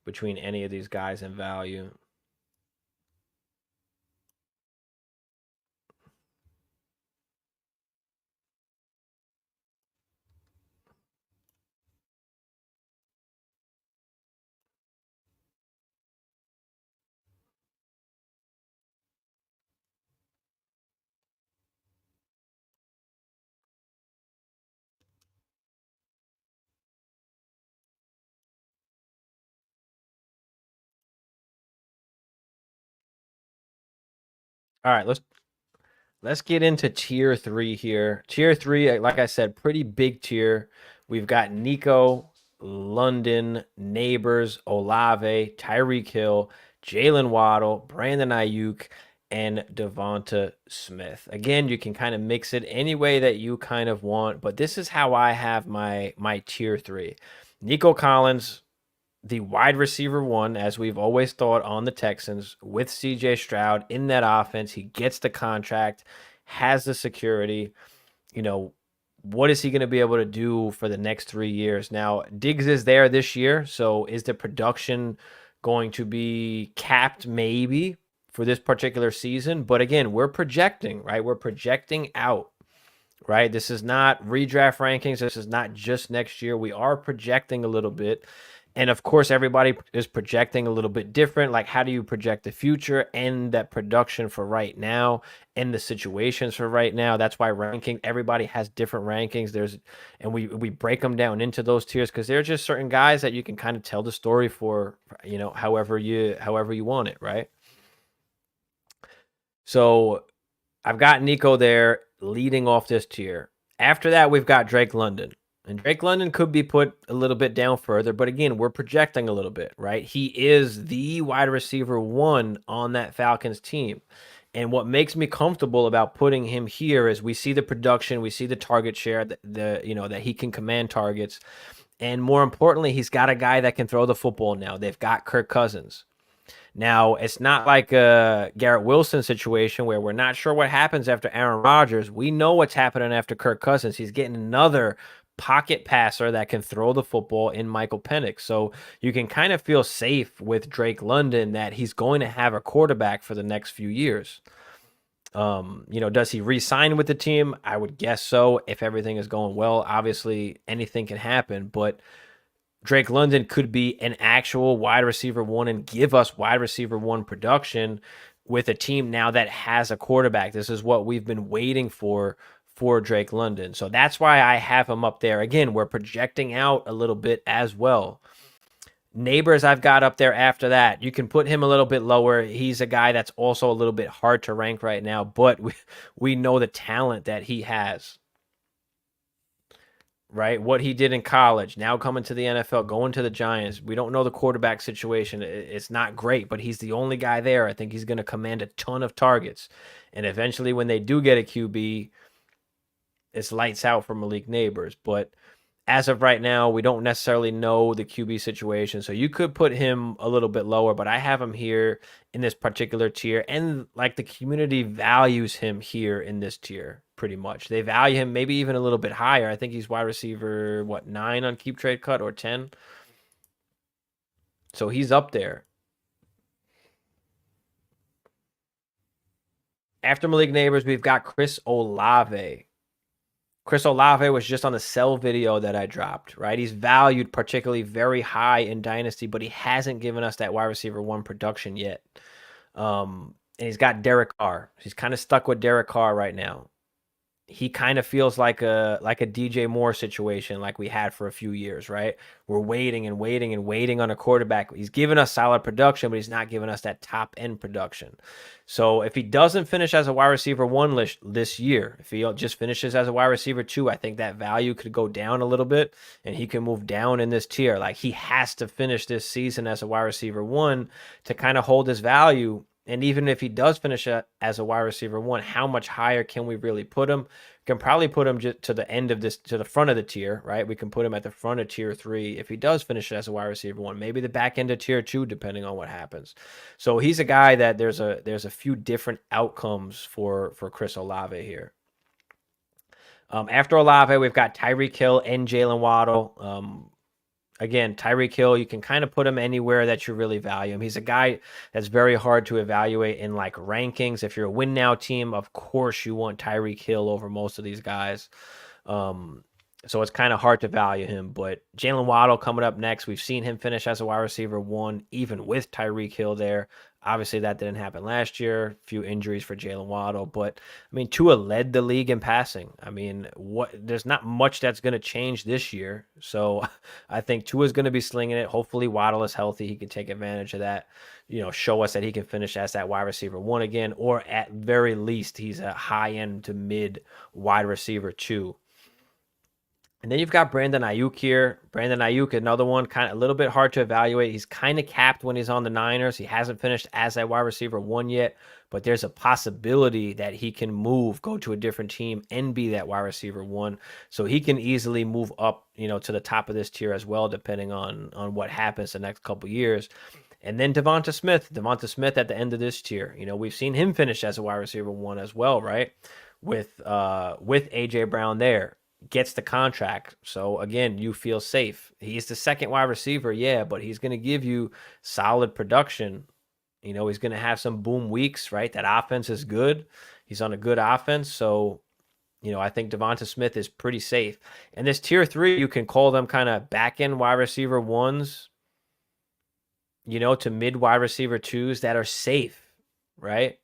any of these guys in value. All right, let's get into tier 3 here. Tier 3, like I said, pretty big tier. We've got Nico, London, Neighbors, Olave, Tyreek Hill, Jalen Waddle, Brandon Ayuk, and Devonta Smith. Again, you can kind of mix it any way that you kind of want, but this is how I have my tier 3. Nico Collins, the wide receiver one, as we've always thought on the Texans, with CJ Stroud in that offense. He gets the contract, has the security. You know, what is he going to be able to do for the next 3 years? Now, Diggs is there this year, so is the production going to be capped? Maybe for this particular season. But again, we're projecting, right? We're projecting out, right? This is not redraft rankings. This is not just next year. We are projecting a little bit. And of course, everybody is projecting a little bit different. Like, how do you project the future and that production for right now and the situations for right now? That's why everybody has different rankings. And we break them down into those tiers because there are just certain guys that you can kind of tell the story for, however you want it, right? So I've got Nico there leading off this tier. After that, we've got Drake London. And Drake London could be put a little bit down further, but again, we're projecting a little bit, right? He is the wide receiver one on that Falcons team. And what makes me comfortable about putting him here is we see the production, we see the target share, that he can command targets. And more importantly, he's got a guy that can throw the football now. They've got Kirk Cousins. Now, it's not like a Garrett Wilson situation where we're not sure what happens after Aaron Rodgers. We know what's happening after Kirk Cousins. He's getting another pocket passer that can throw the football in Michael Penix. So you can kind of feel safe with Drake London that he's going to have a quarterback for the next few years. Does he re-sign with the team? I would guess so if everything is going well. Obviously, anything can happen, but Drake London could be an actual wide receiver one and give us wide receiver one production with a team now that has a quarterback. This is what we've been waiting for Drake London. So that's why I have him up there. Again, we're projecting out a little bit as well. Neighbors I've got up there after that. You can put him a little bit lower. He's a guy that's also a little bit hard to rank right now, but we know the talent that he has. Right? What he did in college, now coming to the NFL, going to the Giants. We don't know the quarterback situation. It's not great, but he's the only guy there. I think he's going to command a ton of targets. And eventually when they do get a QB, it's lights out for Malik Neighbors. But as of right now, we don't necessarily know the QB situation. So you could put him a little bit lower, but I have him here in this particular tier. And like the community values him here in this tier pretty much. They value him maybe even a little bit higher. I think he's wide receiver, 9 on Keep Trade Cut or 10? So he's up there. After Malik Neighbors, we've got Chris Olave. Chris Olave was just on the sell video that I dropped, right? He's valued particularly very high in Dynasty, but he hasn't given us that wide receiver one production yet. And he's got Derek Carr. He's kind of stuck with Derek Carr right now. He kind of feels like a DJ Moore situation like we had for a few years, right? We're waiting and waiting and waiting on a quarterback. He's given us solid production, but he's not giving us that top-end production. So if he doesn't finish as a wide receiver one this year, if he just finishes as a wide receiver two, I think that value could go down a little bit, and he can move down in this tier. Like, he has to finish this season as a wide receiver one to kind of hold his value. And even if he does finish as a wide receiver one, how much higher can we really put him? We can probably put him just to the end of this, to the front of the tier, right? We can put him at the front of tier 3 if he does finish as a wide receiver one, maybe the back end of tier 2, depending on what happens. So he's a guy that there's a few different outcomes for Chris Olave here. After Olave, we've got Tyreek Hill and Jalen Waddle. Again, Tyreek Hill, you can kind of put him anywhere that you really value him. He's a guy that's very hard to evaluate in like rankings. If you're a win now team, of course you want Tyreek Hill over most of these guys. So it's kind of hard to value him. But Jalen Waddle coming up next. We've seen him finish as a wide receiver 1, even with Tyreek Hill there. Obviously, that didn't happen last year. A few injuries for Jalen Waddle. But, I mean, Tua led the league in passing. I mean, there's not much that's going to change this year. So I think Tua's going to be slinging it. Hopefully, Waddle is healthy. He can take advantage of that. Show us that he can finish as that wide receiver 1 again. Or at very least, he's a high-end to mid wide receiver 2. And then you've got Brandon Ayuk here. Brandon Ayuk, another one, kind of a little bit hard to evaluate. He's kind of capped when he's on the Niners. He hasn't finished as a wide receiver 1 yet, but there's a possibility that he can go to a different team and be that wide receiver 1. So he can easily move up, to the top of this tier as well, depending on what happens the next couple years. And then Devonta Smith at the end of this tier. We've seen him finish as a wide receiver 1 as well, right? With AJ Brown there. Gets the contract. So again, you feel safe. He's the second wide receiver, yeah, but he's going to give you solid production. He's going to have some boom weeks, right? That offense is good. He's on a good offense. So, I think Devonta Smith is pretty safe. And this tier 3, you can call them kind of back end wide receiver 1s, to mid wide receiver 2s that are safe, right?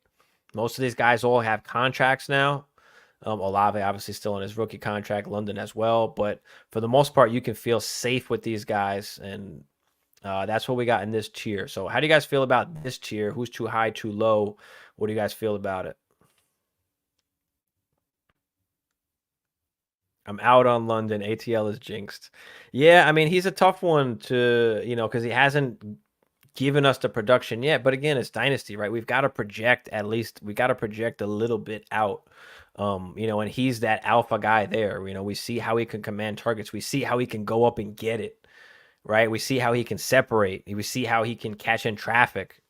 Most of these guys all have contracts now. Olave obviously still on his rookie contract, London as well. But for the most part, you can feel safe with these guys. And that's what we got in this tier. So how do you guys feel about this tier? Who's too high, too low? What do you guys feel about it? I'm out on London. ATL is jinxed. Yeah, I mean, he's a tough one to, because he hasn't given us the production yet. But again, it's Dynasty, right? We've got to project a little bit out. And he's that alpha guy there. We see how he can command targets. We see how he can go up and get it, right? We see how he can separate. We see how he can catch in traffic.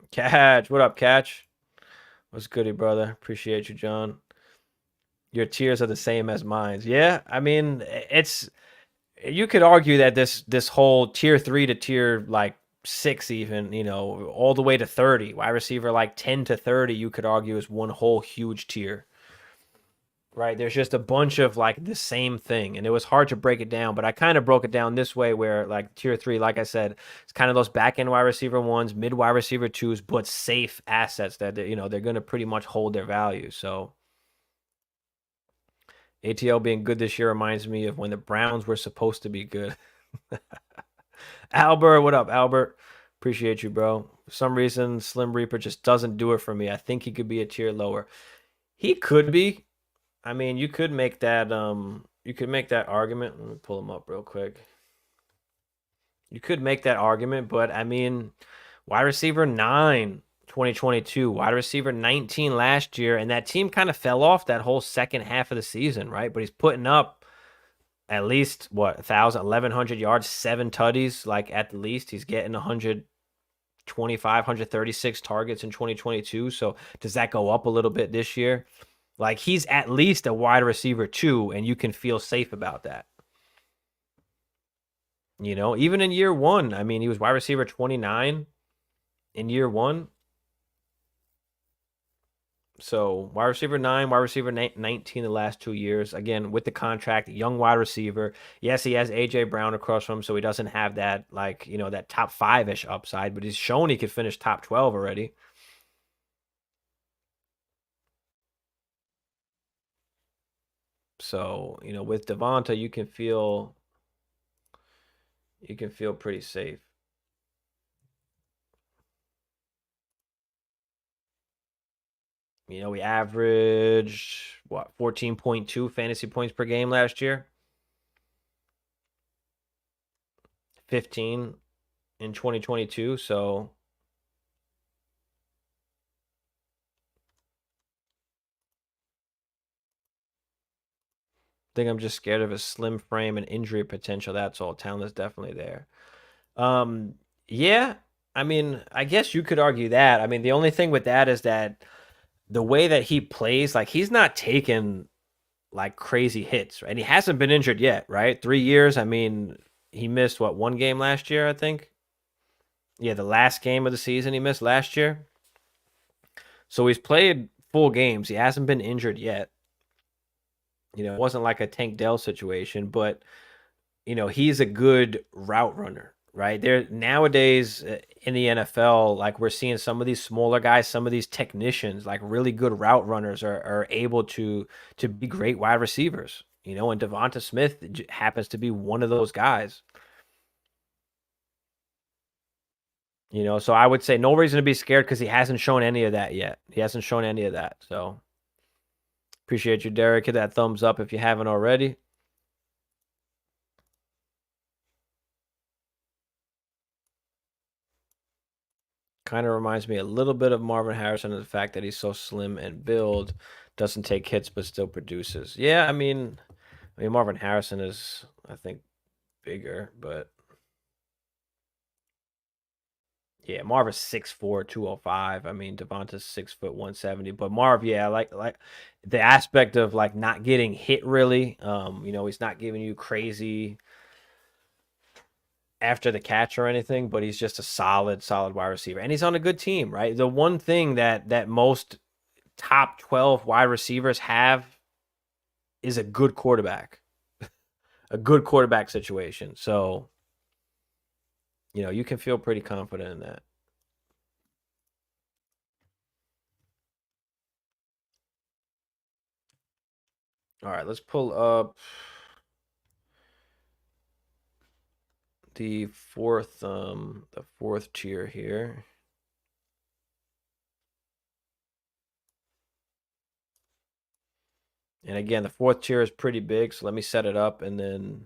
Catch, what up, Catch? What's goody, brother? Appreciate you, John. Your tiers are the same as mine. Yeah, I mean, you could argue that this whole tier 3 to tier 6 even, all the way to 30, wide receiver 10 to 30, you could argue is one whole huge tier, right? There's just a bunch of the same thing, and it was hard to break it down, but I kind of broke it down this way where tier 3, like I said, it's kind of those back end wide receiver 1s, mid wide receiver 2s, but safe assets that they're going to pretty much hold their value. So ATL being good this year reminds me of when the Browns were supposed to be good. Albert, what up, Albert? Appreciate you, bro. For some reason, Slim Reaper just doesn't do it for me. I think he could be a tier lower. He could be. I mean, you could make that argument. Let me pull him up real quick. You could make that argument, but I mean, wide receiver 9, 2022, wide receiver 19 last year, and that team kind of fell off that whole second half of the season, right? But he's putting up at least 1,100 yards, 7 tutties, at the least. He's getting 125, 136 targets in 2022. So does that go up a little bit this year? He's at least a wide receiver 2, and you can feel safe about that. Even in year 1, I mean, he was wide receiver 29 in year 1. So wide receiver 9, wide receiver 19 the last 2 years. Again, with the contract, young wide receiver. Yes, he has AJ Brown across from him, so he doesn't have that that top 5-ish upside, but he's shown he could finish top 12 already. So, with Devonta, you can feel pretty safe. We averaged 14.2 fantasy points per game last year. 15 in 2022, so I think I'm just scared of his slim frame and injury potential. That's all. Talent is definitely there. Yeah, I mean, I guess you could argue that. I mean, the only thing with that is that the way that he plays, he's not taking crazy hits, right? And he hasn't been injured yet, right? 3 years. I mean, he missed 1 game last year, I think. Yeah, the last game of the season he missed last year. So he's played full games. He hasn't been injured yet. It wasn't like a Tank Dell situation, but he's a good route runner, right? There nowadays in the NFL, like we're seeing some of these smaller guys, some of these technicians, like really good route runners are able to be great wide receivers. And Devonta Smith happens to be one of those guys. So I would say no reason to be scared because he hasn't shown any of that yet. He hasn't shown any of that. So appreciate you, Derek. Hit that thumbs up if you haven't already. Kind of reminds me a little bit of Marvin Harrison and the fact that he's so slim and build, doesn't take hits but still produces. Yeah, I mean Marvin Harrison is, I think, bigger, but yeah, Marvin's 6'4", 205. I mean, Devonta's 6', 170. But Marv, yeah, like the aspect of like not getting hit really. He's not giving you crazy after the catch or anything, but he's just a solid wide receiver. And he's on a good team, right? The one thing that most top 12 wide receivers have is a good quarterback. A good quarterback situation. So, you can feel pretty confident in that. All right, let's pull up the fourth tier here. And again, the fourth tier is pretty big, so let me set it up and then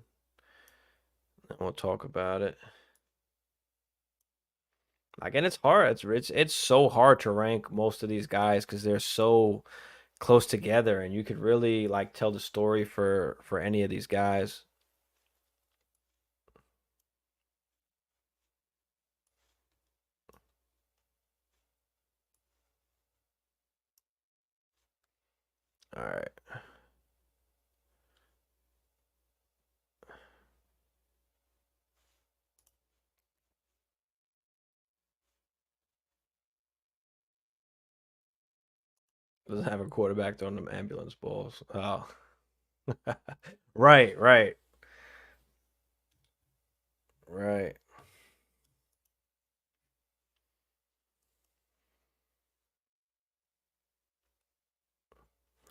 we'll talk about it. Again, it's hard. It's so hard to rank most of these guys because they're so close together, and you could really like tell the story for any of these guys. All right. Doesn't have a quarterback throwing them ambulance balls. Oh. Right, right, right.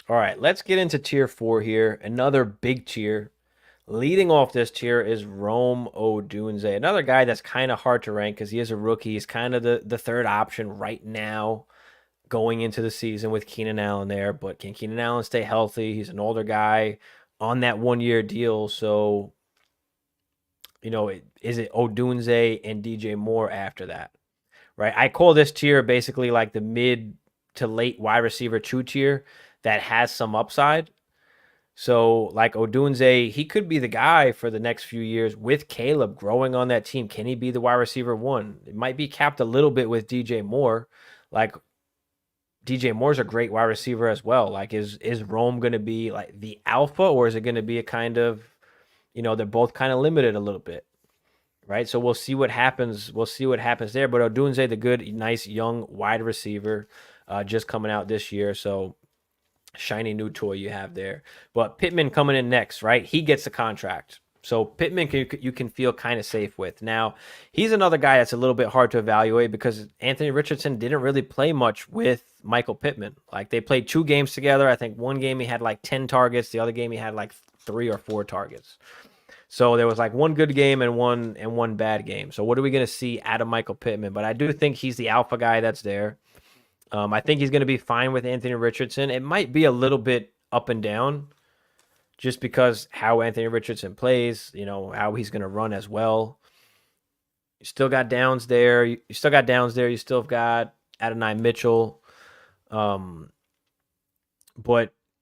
All right, let's get into tier 4 here. Another big tier. Leading off this tier is Rome Odunze, another guy that's kind of hard to rank because he is a rookie. He's kind of the third option right now going into the season with Keenan Allen there. But can Keenan Allen stay healthy? He's an older guy on that 1-year deal. So, is it Odunze and DJ Moore after that? Right. I call this tier basically like the mid to late wide receiver 2 tier that has some upside. So, like Odunze, he could be the guy for the next few years with Caleb growing on that team. Can he be the wide receiver 1? It might be capped a little bit with DJ Moore. Like DJ Moore's a great wide receiver as well. Like is Rome going to be like the alpha, or is it going to be a kind of, they're both kind of limited a little bit, right? So we'll see what happens. We'll see what happens there. But Odunze, the good, nice young wide receiver, just coming out this year. So shiny new toy you have there. But Pittman coming in next, right? He gets the contract. So Pittman you can feel kind of safe with. Now, he's another guy that's a little bit hard to evaluate because Anthony Richardson didn't really play much with Michael Pittman. Like they played 2 games together. I think one game he had like 10 targets. The other game he had like 3 or 4 targets. So there was like one good game and one bad game. So what are we going to see out of Michael Pittman? But I do think he's the alpha guy that's there. I think he's going to be fine with Anthony Richardson. It might be a little bit up and down just because how Anthony Richardson plays, how he's going to run as well. You still got Downs there. You still have got Adonai Mitchell. But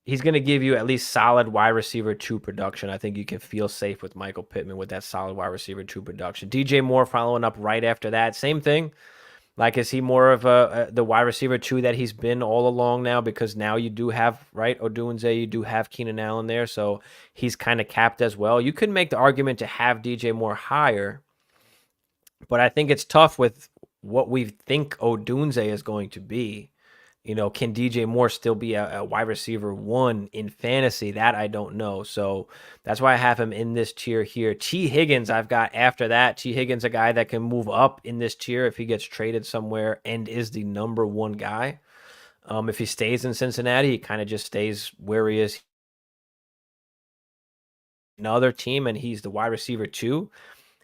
he's going to give you at least solid wide receiver 2 production. I think you can feel safe with Michael Pittman with that solid wide receiver 2 production. DJ Moore following up right after that. Same thing. Like, is he more of the wide receiver 2 that he's been all along now? Because now you do have, right, Odunze, you do have Keenan Allen there, so he's kind of capped as well. You could make the argument to have DJ Moore higher, but I think it's tough with what we think Odunze is going to be Can DJ Moore still be a wide receiver one in fantasy? That I don't know. So that's why I have him in this tier here. T. Higgins, I've got after that. T. Higgins, a guy that can move up in this tier if he gets traded somewhere and is the number one guy. If he stays in Cincinnati, he kind of just stays where he is. Another team, and he's the wide receiver two.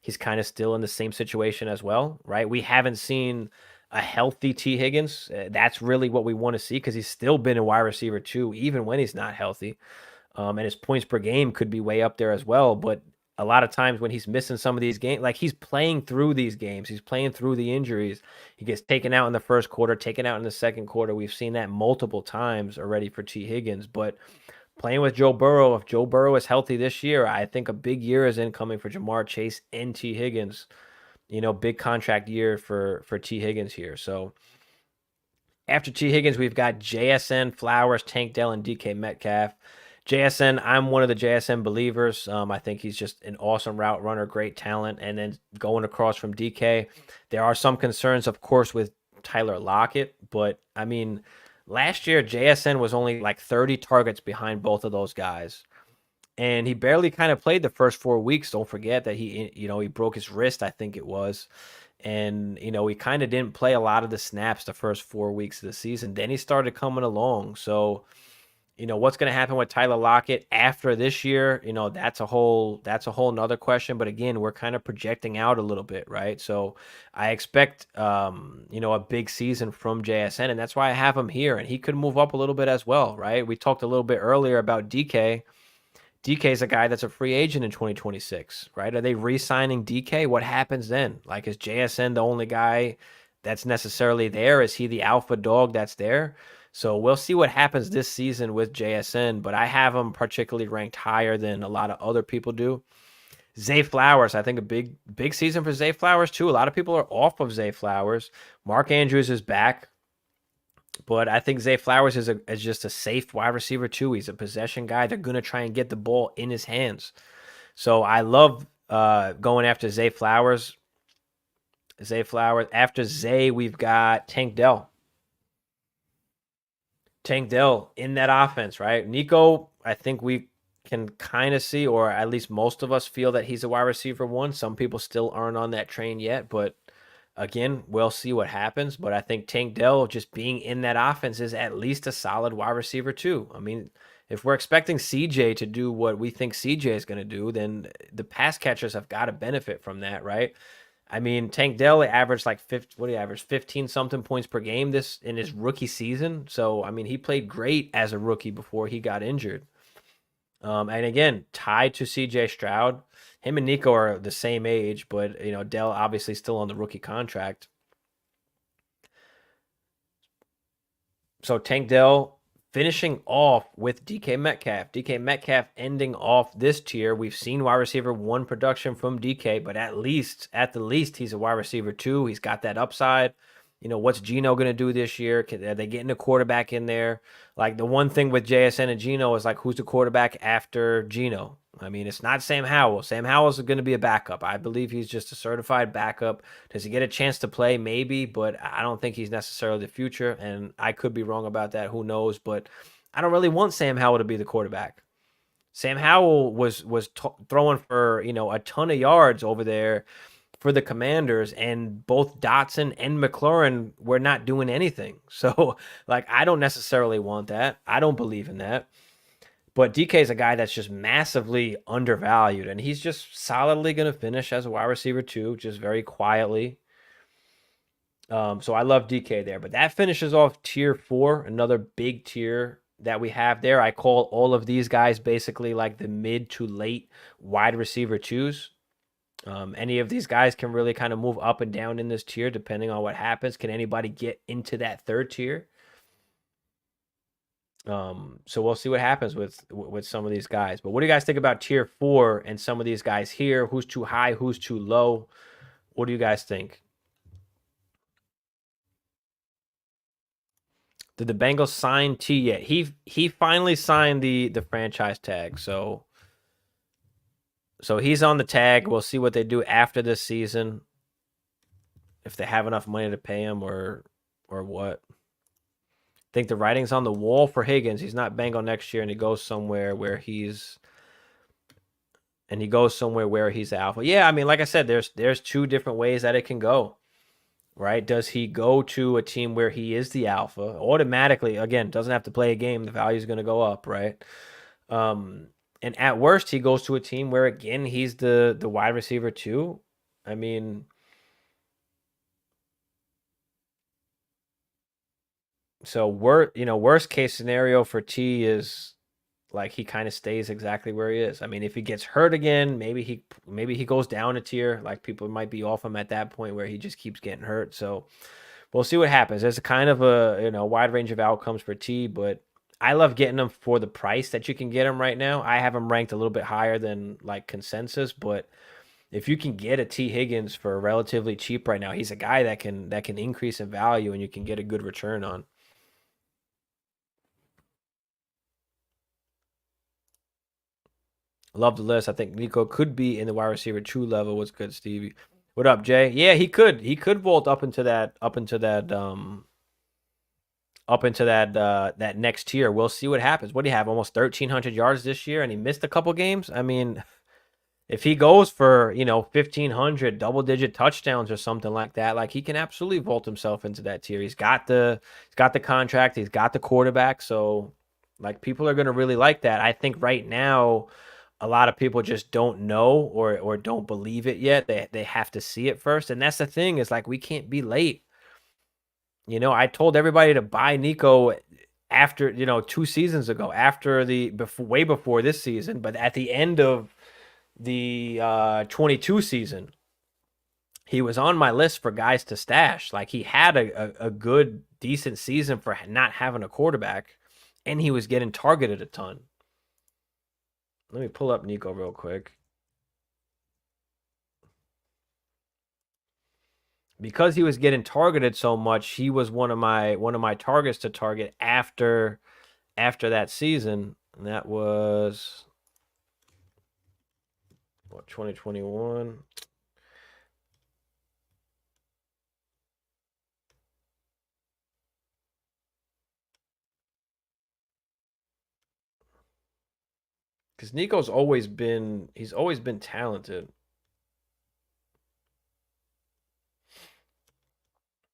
He's kind of still in the same situation as well, right? We haven't seen a healthy T. Higgins. That's really what we want to see because he's still been a wide receiver too, even when he's not healthy. And his points per game could be way up there as well. But a lot of times when he's missing some of these games, like he's playing through these games, he's playing through the injuries. He gets taken out in the first quarter, taken out in the second quarter. We've seen that multiple times already for T. Higgins. But playing with Joe Burrow, if Joe Burrow is healthy this year, I think a big year is incoming for Jamar Chase and T. Higgins. Big contract year for T. Higgins here. So after T. Higgins, we've got JSN, Flowers, Tank Dell, and DK Metcalf. JSN, I'm one of the JSN believers. I think he's just an awesome route runner, great talent. And then going across from DK, there are some concerns, of course, with Tyler Lockett. But, I mean, last year, JSN was only like 30 targets behind both of those guys. And he barely kind of played the first 4 weeks. Don't forget that he broke his wrist, I think it was. And, he kind of didn't play a lot of the snaps the first 4 weeks of the season. Then he started coming along. So, what's going to happen with Tyler Lockett after this year? That's a whole nother question. But again, we're kind of projecting out a little bit, right? So I expect, a big season from JSN, and that's why I have him here. And he could move up a little bit as well, right? We talked a little bit earlier about DK. DK is a guy that's a free agent in 2026, right? Are they re-signing DK? What happens then? Like, is JSN the only guy that's necessarily there? Is he the alpha dog that's there? So we'll see what happens this season with JSN, but I have him particularly ranked higher than a lot of other people do. Zay Flowers, I think a big season for Zay Flowers too. A lot of people are off of Zay Flowers. Mark Andrews is back. But I think Zay Flowers is just a safe wide receiver too. He's a possession guy. They're going to try and get the ball in his hands. So I love going after Zay Flowers. Zay Flowers. After Zay, we've got Tank Dell. Tank Dell in that offense, right? Nico, I think we can kind of see, or at least most of us feel that he's a wide receiver one. Some people still aren't on that train yet, but again, we'll see what happens, but I think Tank Dell just being in that offense is at least a solid wide receiver too. I mean, if we're expecting CJ to do what we think CJ is going to do, then the pass catchers have got to benefit from that, right? I mean, Tank Dell averaged like 15 something points per game this in his rookie season. So, I mean, he played great as a rookie before he got injured. And again, tied to CJ Stroud. Him and Nico are the same age, but Dell obviously still on the rookie contract. So Tank Dell finishing off with DK Metcalf. DK Metcalf ending off this tier. We've seen wide receiver one production from DK, but at the least, he's a wide receiver two. He's got that upside. What's Geno going to do this year? Are they getting a quarterback in there? Like, the one thing with JSN and Geno is, like, who's the quarterback after Geno? I mean, it's not Sam Howell. Sam Howell's going to be a backup. I believe he's just a certified backup. Does he get a chance to play? Maybe, but I don't think he's necessarily the future, and I could be wrong about that. Who knows? But I don't really want Sam Howell to be the quarterback. Sam Howell was throwing for, a ton of yards over there for the Commanders, and both Dotson and McLaurin were not doing anything. So, like, I don't necessarily want that. I don't believe in that. But DK is a guy that's just massively undervalued, and he's just solidly going to finish as a wide receiver too, just very quietly. So I love DK there. But that finishes off tier 4, another big tier that we have there. I call all of these guys basically like the mid to late wide receiver twos. Any of these guys can really kind of move up and down in this tier depending on what happens. Can anybody get into that third tier? So we'll see what happens with some of these guys. But what do you guys think about tier 4 and some of these guys here? Who's too high? Who's too low? What do you guys think? Did the Bengals sign T yet? He finally signed the franchise tag. So he's on the tag. We'll see what they do after this season. If they have enough money to pay him or what. think the writing's on the wall for Higgins. He's not Bengal next year, and he goes somewhere where he's the alpha. Yeah, I mean, like I said, there's two different ways that it can go, right? Does he go to a team where he is the alpha automatically? Again, doesn't have to play a game. The value is going to go up, right? And at worst, he goes to a team where again he's the wide receiver too. I mean, so worst case scenario for T is like he kind of stays exactly where he is. I mean, if he gets hurt again, maybe he goes down a tier. Like people might be off him at that point where he just keeps getting hurt. So we'll see what happens. There's a kind of a wide range of outcomes for T, but I love getting him for the price that you can get him right now. I have him ranked a little bit higher than like consensus, but if you can get a T Higgins for relatively cheap right now, he's a guy that can increase in value and you can get a good return on. Love the list. I think Nico could be in the wide receiver 2 level. What's good, Stevie? What up, Jay? Yeah, he could. He could vault that next tier. We'll see what happens. What do you have? Almost 1,300 yards this year, and he missed a couple games. I mean, if he goes for 1,500 double-digit touchdowns or something like that, like he can absolutely vault himself into that tier. He's got the contract. He's got the quarterback. So, like, people are going to really like that. I think right now, a lot of people just don't know or don't believe it yet. They have to see it first, and that's the thing. Is like we can't be late. I told everybody to buy Nico after 2 seasons ago, way before this season, but at the end of the 22 season, he was on my list for guys to stash. Like he had a good, decent season for not having a quarterback, and he was getting targeted a ton. Let me pull up Nico real quick. Because he was getting targeted so much, he was one of my targets to target after that season. And that was 2021. Because Nico's always been talented.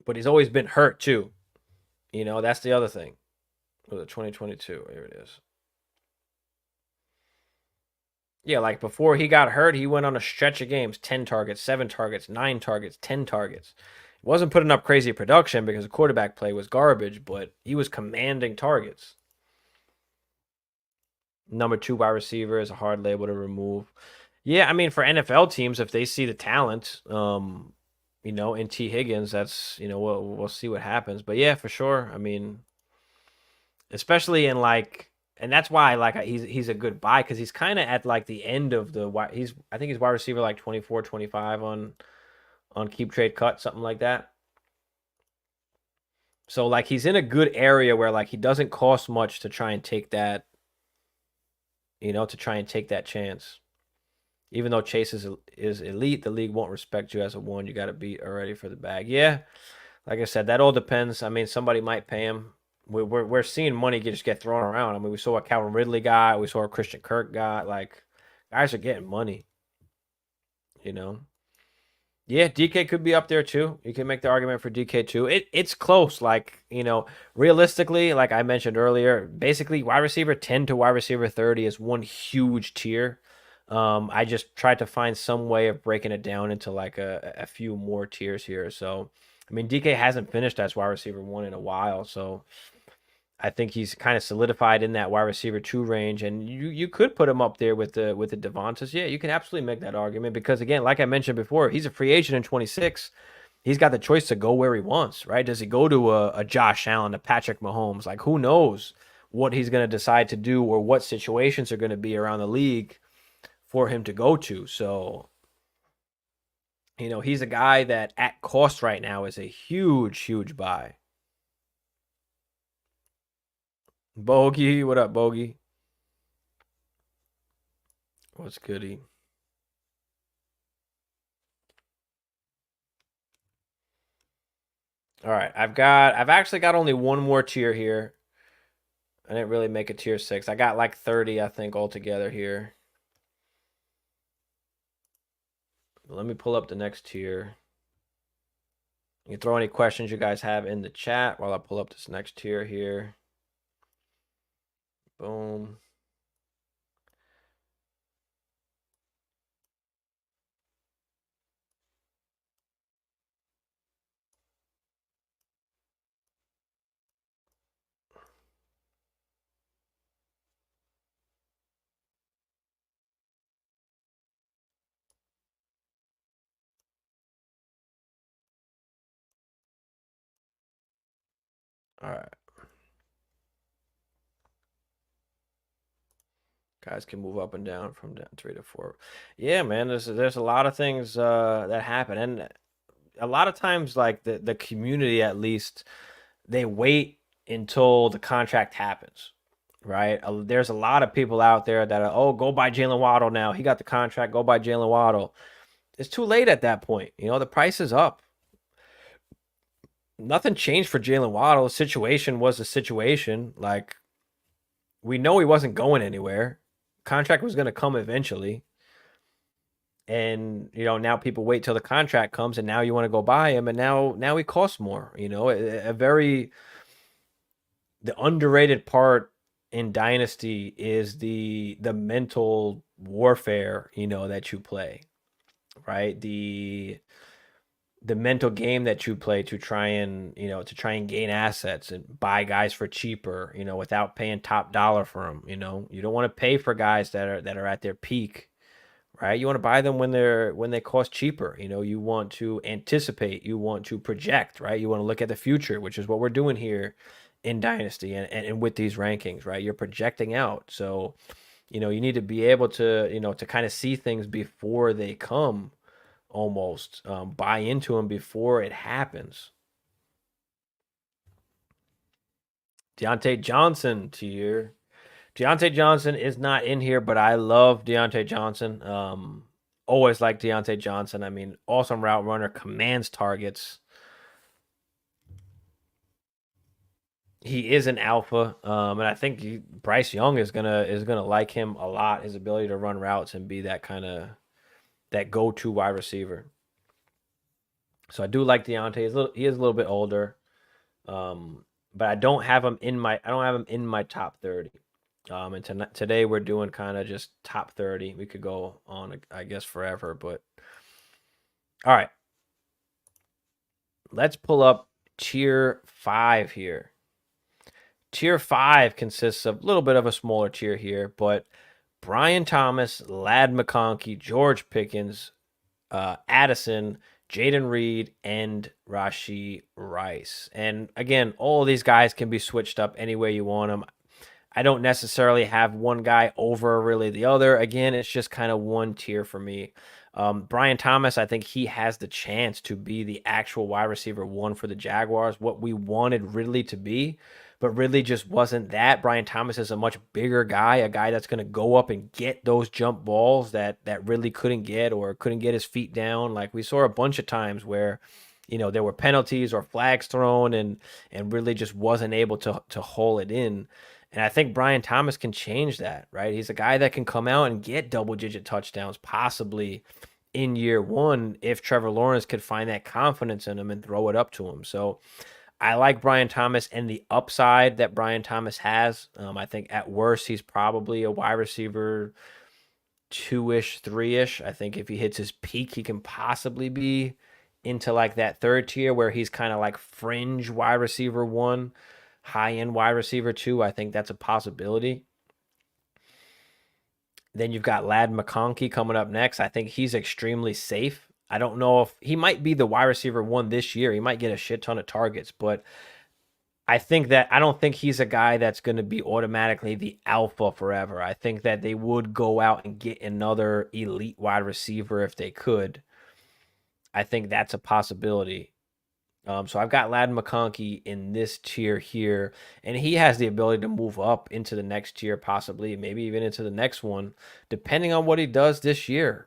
But he's always been hurt too. That's the other thing. Was it 2022? Here it is. Yeah, like before he got hurt, he went on a stretch of games, 10 targets, 7 targets, 9 targets, 10 targets. He wasn't putting up crazy production because the quarterback play was garbage, but he was commanding targets. Number 2 wide receiver is a hard label to remove. Yeah, I mean, for NFL teams, if they see the talent, in T Higgins, that's, we'll see what happens. But yeah, for sure. I mean, especially in like, and that's why like he's a good buy because he's kind of at like the end of the I think he's wide receiver like 24, 25 on keep trade cut, something like that. So like he's in a good area where like he doesn't cost much to try and take that, chance. Even though Chase is elite, the league won't respect you as a 1. You got to be already for the bag. Yeah, like I said, that all depends. I mean, somebody might pay him. We're seeing money just get thrown around. I mean, we saw a Calvin Ridley got, we saw a Christian Kirk got. Like, guys are getting money. Yeah, DK could be up there too. You can make the argument for DK too. It's close. Like, realistically, like I mentioned earlier, basically wide receiver 10 to wide receiver 30 is one huge tier. I just tried to find some way of breaking it down into like a few more tiers here. So, I mean, DK hasn't finished as wide receiver 1 in a while, so I think he's kind of solidified in that wide receiver 2 range, and you could put him up there with the Devontas. Yeah, you can absolutely make that argument because again, like I mentioned before, he's a free agent in 26. He's got the choice to go where he wants, right? Does he go to a Josh Allen, a Patrick Mahomes? Like, who knows what he's going to decide to do or what situations are going to be around the league for him to go to. So, he's a guy that at cost right now is a huge, huge buy. Bogey, what up, Bogey? What's goody? All right, I've actually got only one more tier here. I didn't really make a tier 6. I got like 30, I think, altogether here. Let me pull up the next tier. You can throw any questions you guys have in the chat while I pull up this next tier here. Boom. All right. Guys can move up and down from down 3 to 4. Yeah, man, there's a lot of things that happen, and a lot of times, like the community, at least, they wait until the contract happens, right? There's a lot of people out there that are, oh, go buy Jalen Waddle now. He got the contract. Go buy Jalen Waddle. It's too late at that point. You know, the price is up. Nothing changed for Jalen Waddle. The situation was the situation. Like, we know he wasn't going anywhere. Contract was going to come eventually. And, you know, now people wait till the contract comes, and now you want to go buy him, and now he costs more. You know, the underrated part in Dynasty is the mental warfare, you know, that you play, right? The mental game that you play to try and, you know, to try and gain assets and buy guys for cheaper, you know, without paying top dollar for them. You know, you don't want to pay for guys that are at their peak, right? You want to buy them when they cost cheaper. You know, you want to anticipate, you want to project, right? You want to look at the future, which is what we're doing here in Dynasty and with these rankings, right? You're projecting out. So, you know, you need to be able to, you know, to kind of see things before they come, almost buy into them before it happens. Deontay Johnson tier. Deontay Johnson is not in here, but I love Deontay Johnson. Always like Deontay Johnson. I mean, awesome route runner, commands targets. He is an alpha, and I think Bryce Young is gonna like him a lot. His ability to run routes and be that kind of that go-to wide receiver. So I do like Deontay. He is a little bit older, but I don't have him in my top 30. And today we're doing kind of just top 30. We could go on, I guess, forever, but all right. Let's pull up tier 5 here. Tier 5 consists of a little bit of a smaller tier here, but Brian Thomas, Ladd McConkey, George Pickens, Addison, Jaden Reed, and Rashee Rice. And again, all of these guys can be switched up any way you want them. I don't necessarily have one guy over really the other. Again, it's just kind of one tier for me. Brian Thomas, I think he has the chance to be the actual wide receiver 1 for the Jaguars, what we wanted Ridley to be, but Ridley just wasn't that. Brian Thomas is a much bigger guy, a guy that's going to go up and get those jump balls that Ridley couldn't get or couldn't get his feet down. Like we saw a bunch of times where, you know, there were penalties or flags thrown and Ridley just wasn't able to haul it in. And I think Brian Thomas can change that, right? He's a guy that can come out and get double-digit touchdowns, possibly in year 1, if Trevor Lawrence could find that confidence in him and throw it up to him. So I like Brian Thomas and the upside that Brian Thomas has. I think at worst, he's probably a wide receiver 2-ish, 3-ish. I think if he hits his peak, he can possibly be into like that third tier where he's kind of like fringe wide receiver 1. High-end wide receiver 2, I think that's a possibility. Then you've got Ladd McConkey coming up next. I think he's extremely safe. I don't know if he might be the wide receiver 1 this year. He might get a shit ton of targets, but I don't think he's a guy that's going to be automatically the alpha forever. I think that they would go out and get another elite wide receiver if they could. I think that's a possibility. So I've got Ladd McConkey in this tier here, and he has the ability to move up into the next tier, possibly, maybe even into the next one, depending on what he does this year,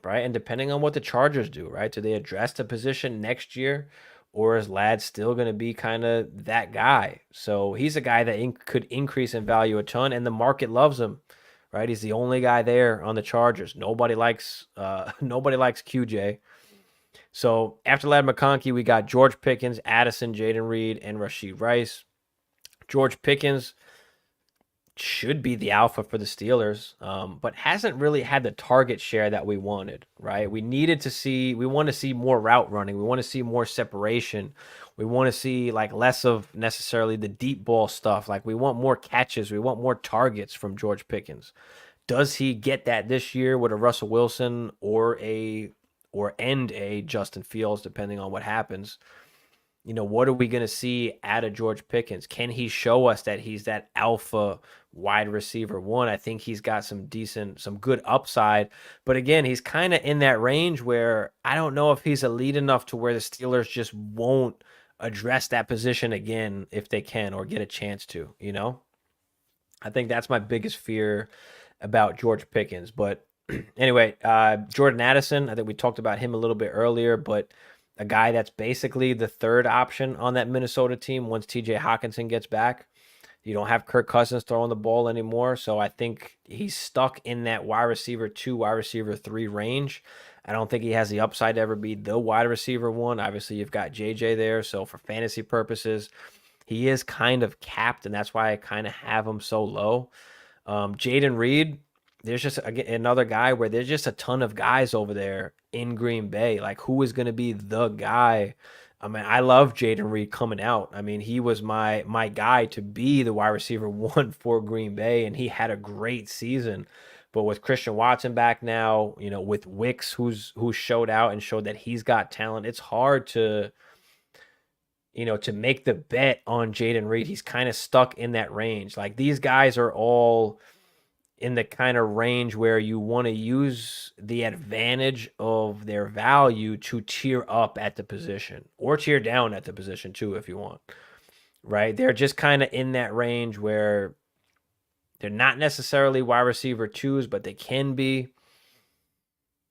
right? And depending on what the Chargers do, right? Do they address the position next year, or is Ladd still going to be kind of that guy? So he's a guy that could increase in value a ton, and the market loves him, right? He's the only guy there on the Chargers. Nobody likes nobody likes QJ. So after Ladd McConkey, we got George Pickens, Addison, Jaden Reed, and Rashee Rice. George Pickens should be the alpha for the Steelers, but hasn't really had the target share that we wanted, right? We want to see more route running. We want to see more separation. We want to see like less of necessarily the deep ball stuff. Like we want more catches. We want more targets from George Pickens. Does he get that this year with a Russell Wilson or a Justin Fields, depending on what happens? What are we going to see out of George Pickens? Can he show us that he's that alpha wide receiver one? I think he's got some good upside. But again, he's kind of in that range where I don't know if he's elite enough to where the Steelers just won't address that position again if they can or get a chance to, I think that's my biggest fear about George Pickens. But anyway, Jordan Addison, I think we talked about him a little bit earlier, but a guy that's basically the third option on that Minnesota team once TJ Hockenson gets back. You don't have Kirk Cousins throwing the ball anymore, so I think he's stuck in that wide receiver 2, wide receiver 3 range. I don't think he has the upside to ever be the wide receiver 1. Obviously, you've got JJ there, so for fantasy purposes, he is kind of capped, and that's why I kind of have him so low. Jaden Reed, there's just another guy where there's just a ton of guys over there in Green Bay. Like, who is going to be the guy? I mean, I love Jaden Reed coming out. I mean, he was my guy to be the wide receiver 1 for Green Bay, and he had a great season. But with Christian Watson back now, with Wicks, who showed out and showed that he's got talent, it's hard to make the bet on Jaden Reed. He's kind of stuck in that range. Like, these guys are all in the kind of range where you want to use the advantage of their value to tier up at the position or tier down at the position too, if you want, right? They're just kind of in that range where they're not necessarily wide receiver 2s, but they can be.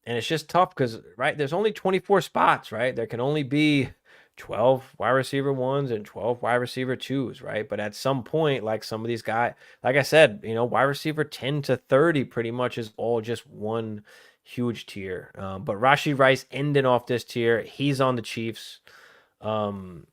And it's just tough because, right, there's only 24 spots, right? There can only be 12 wide receiver 1s and 12 wide receiver 2s, right? But at some point, like some of these guys, like I said, wide receiver 10 to 30 pretty much is all just one huge tier. But Rashee Rice ending off this tier, he's on the Chiefs, playing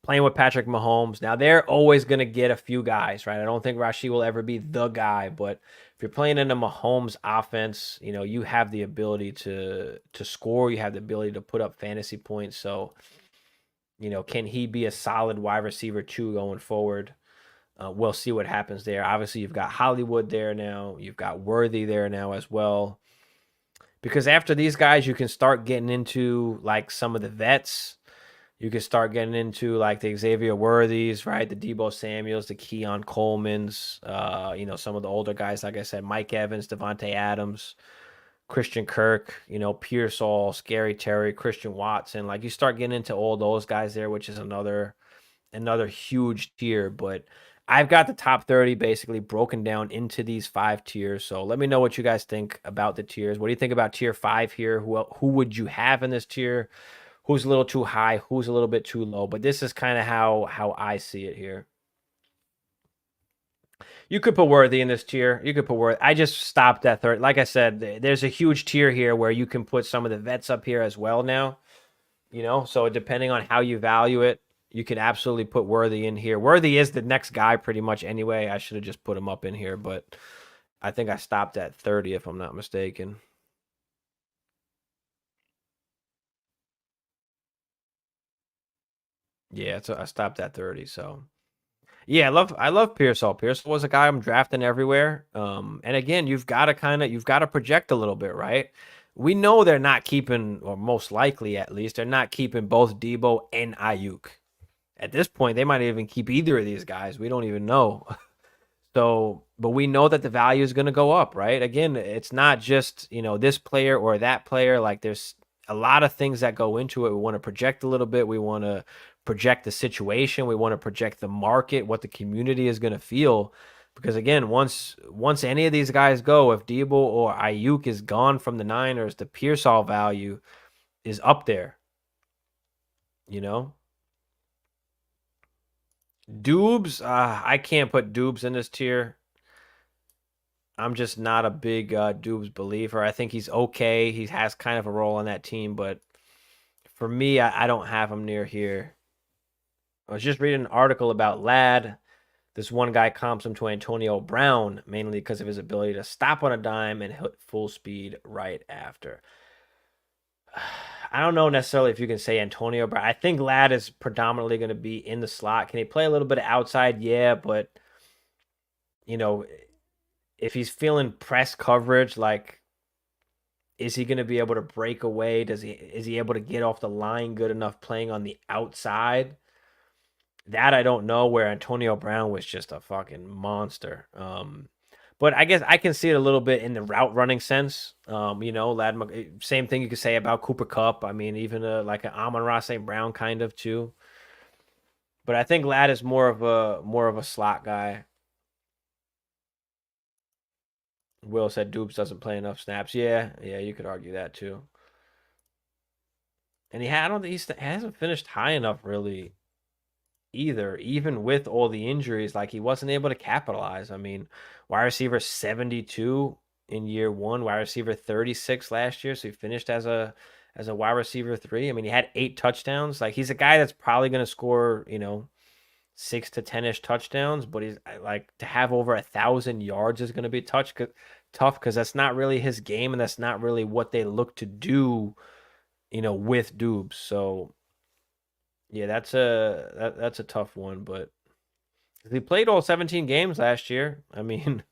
with Patrick Mahomes. Now, they're always going to get a few guys, right? I don't think Rashee will ever be the guy, but if you're playing in a Mahomes offense, you have the ability to score. You have the ability to put up fantasy points. So, can he be a solid wide receiver 2 going forward? We'll see what happens there. Obviously, you've got Hollywood there now. You've got Worthy there now as well. Because after these guys, you can start getting into like some of the vets. You can start getting into like the Xavier Worthies, right? The Deebo Samuels, the Keon Colemans, some of the older guys, like I said, Mike Evans, Devontae Adams, Christian Kirk, Pearsall, Scary Terry, Christian Watson. Like, you start getting into all those guys there, which is another huge tier. But I've got the top 30 basically broken down into these 5 tiers. So let me know what you guys think about the tiers. What do you think about tier 5 here? Who would you have in this tier? Who's a little too high? Who's a little bit too low? But this is kind of how I see it here. You could put Worthy in this tier. You could put Worthy. I just stopped at 30. Like I said, there's a huge tier here where you can put some of the vets up here as well now. So depending on how you value it, you could absolutely put Worthy in here. Worthy is the next guy pretty much anyway. I should have just put him up in here, but I think I stopped at 30 if I'm not mistaken. Yeah, I stopped at 30, so yeah, I love Pearsall. Pearsall was a guy I'm drafting everywhere. And again, you've got to project a little bit, right? We know they're not keeping, or most likely at least, they're not keeping both Deebo and Ayuk. At this point, they might even keep either of these guys. We don't even know. So, but we know that the value is going to go up, right? Again, it's not just, this player or that player. Like, there's a lot of things that go into it. We want to project a little bit. We want to project the situation. We want to project the market, what the community is going to feel. Because again, once any of these guys go, if Deebo or Ayuk is gone from the Niners, the Pearsall value is up there. you know? Dubes, I can't put Dubes in this tier. I'm just not a big Dubes believer. I think he's okay. He has kind of a role on that team, but for me, I don't have him near here. I was just reading an article about Ladd. This one guy comps him to Antonio Brown, mainly because of his ability to stop on a dime and hit full speed right after. I don't know necessarily if you can say Antonio, but I think Ladd is predominantly going to be in the slot. Can he play a little bit of outside? Yeah, but you know, if he's feeling press coverage, like, is he going to be able to break away? Is he able to get off the line good enough playing on the outside? That I don't know. Where Antonio Brown was just a fucking monster. But I guess I can see it a little bit in the route running sense. Same thing you could say about Cooper Kupp. I mean, even like an Amon-Ra St. Brown kind of too. But I think Ladd is more of a slot guy. Will said Dupes doesn't play enough snaps. Yeah, you could argue that too. And I don't think he hasn't finished high enough really either, even with all the injuries. Like, he wasn't able to capitalize. I mean, wide receiver 72 in year one, wide receiver 36 last year. So he finished as a wide receiver 3. I mean, he had 8 touchdowns. Like, he's a guy that's probably going to score, 6 to 10-ish touchdowns, but he's like, to have over 1,000 yards is going to be tough because that's not really his game, and that's not really what they look to do, with Dubes. So yeah, that's a tough one, but he played all 17 games last year. I mean,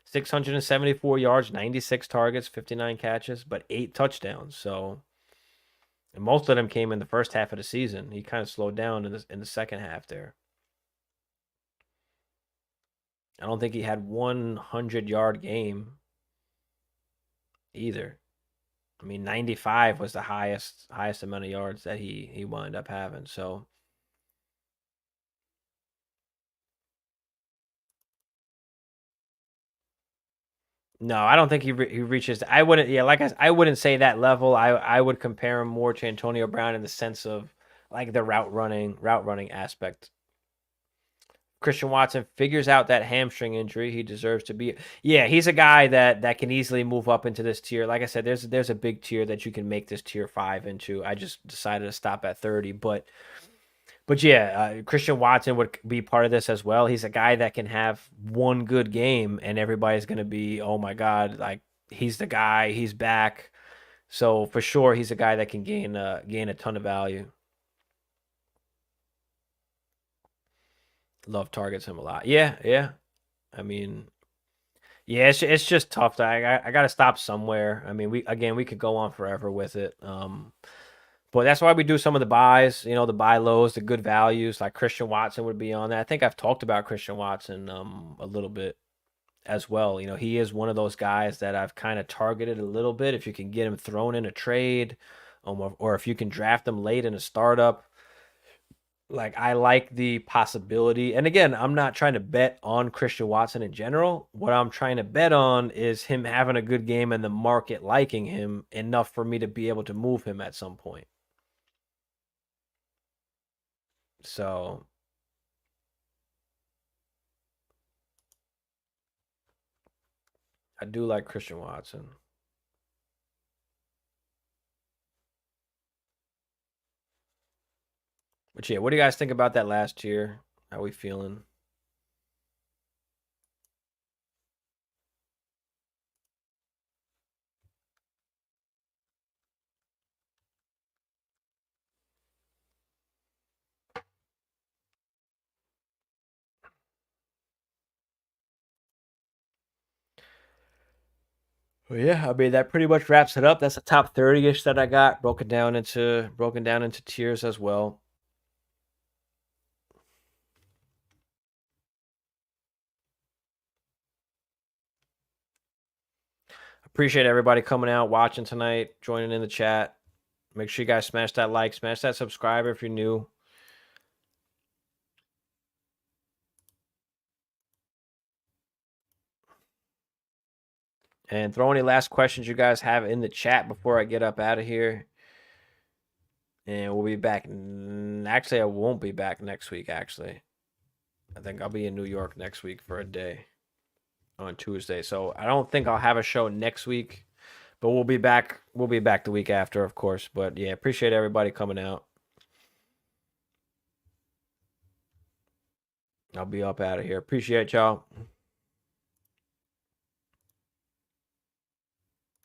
674 yards, 96 targets, 59 catches, but 8 touchdowns. So, and most of them came in the first half of the season. He kind of slowed down in the second half there. I don't think he had 100-yard game either. I mean, 95 was the highest amount of yards that he wound up having. So, no, I don't think he reaches. I wouldn't. Yeah, I wouldn't say that level. I would compare him more to Antonio Brown in the sense of like the route running aspect. Christian Watson figures out that hamstring injury. He deserves to be. Yeah, he's a guy that can easily move up into this tier. Like I said, there's a big tier that you can make this tier 5 into. I just decided to stop at 30, but yeah, Christian Watson would be part of this as well. He's a guy that can have one good game and everybody's going to be, oh my God, like, he's the guy, he's back. So for sure, he's a guy that can gain a ton of value. Love targets him a lot. Yeah, yeah. I mean, yeah, it's just tough. I got to stop somewhere. I mean, we could go on forever with it. But that's why we do some of the buys, the buy lows, the good values. Like Christian Watson would be on that. I think I've talked about Christian Watson a little bit as well. He is one of those guys that I've kind of targeted a little bit. If you can get him thrown in a trade, or if you can draft him late in a startup, like, I like the possibility. And again, I'm not trying to bet on Christian Watson in general. What I'm trying to bet on is him having a good game and the market liking him enough for me to be able to move him at some point. So I do like Christian Watson. But yeah, what do you guys think about that last tier? How we feeling? Well, yeah, I mean, that pretty much wraps it up. That's the top 30-ish that I got broken down into tiers as well. Appreciate everybody coming out, watching tonight, joining in the chat. Make sure you guys smash that like, smash that subscribe if you're new. And throw any last questions you guys have in the chat before I get up out of here. And we'll be back. Actually, I won't be back next week, actually. I think I'll be in New York next week for a day on Tuesday. So I don't think I'll have a show next week, but we'll be back. We'll be back the week after, of course. But yeah, appreciate everybody coming out. I'll be up out of here. Appreciate y'all.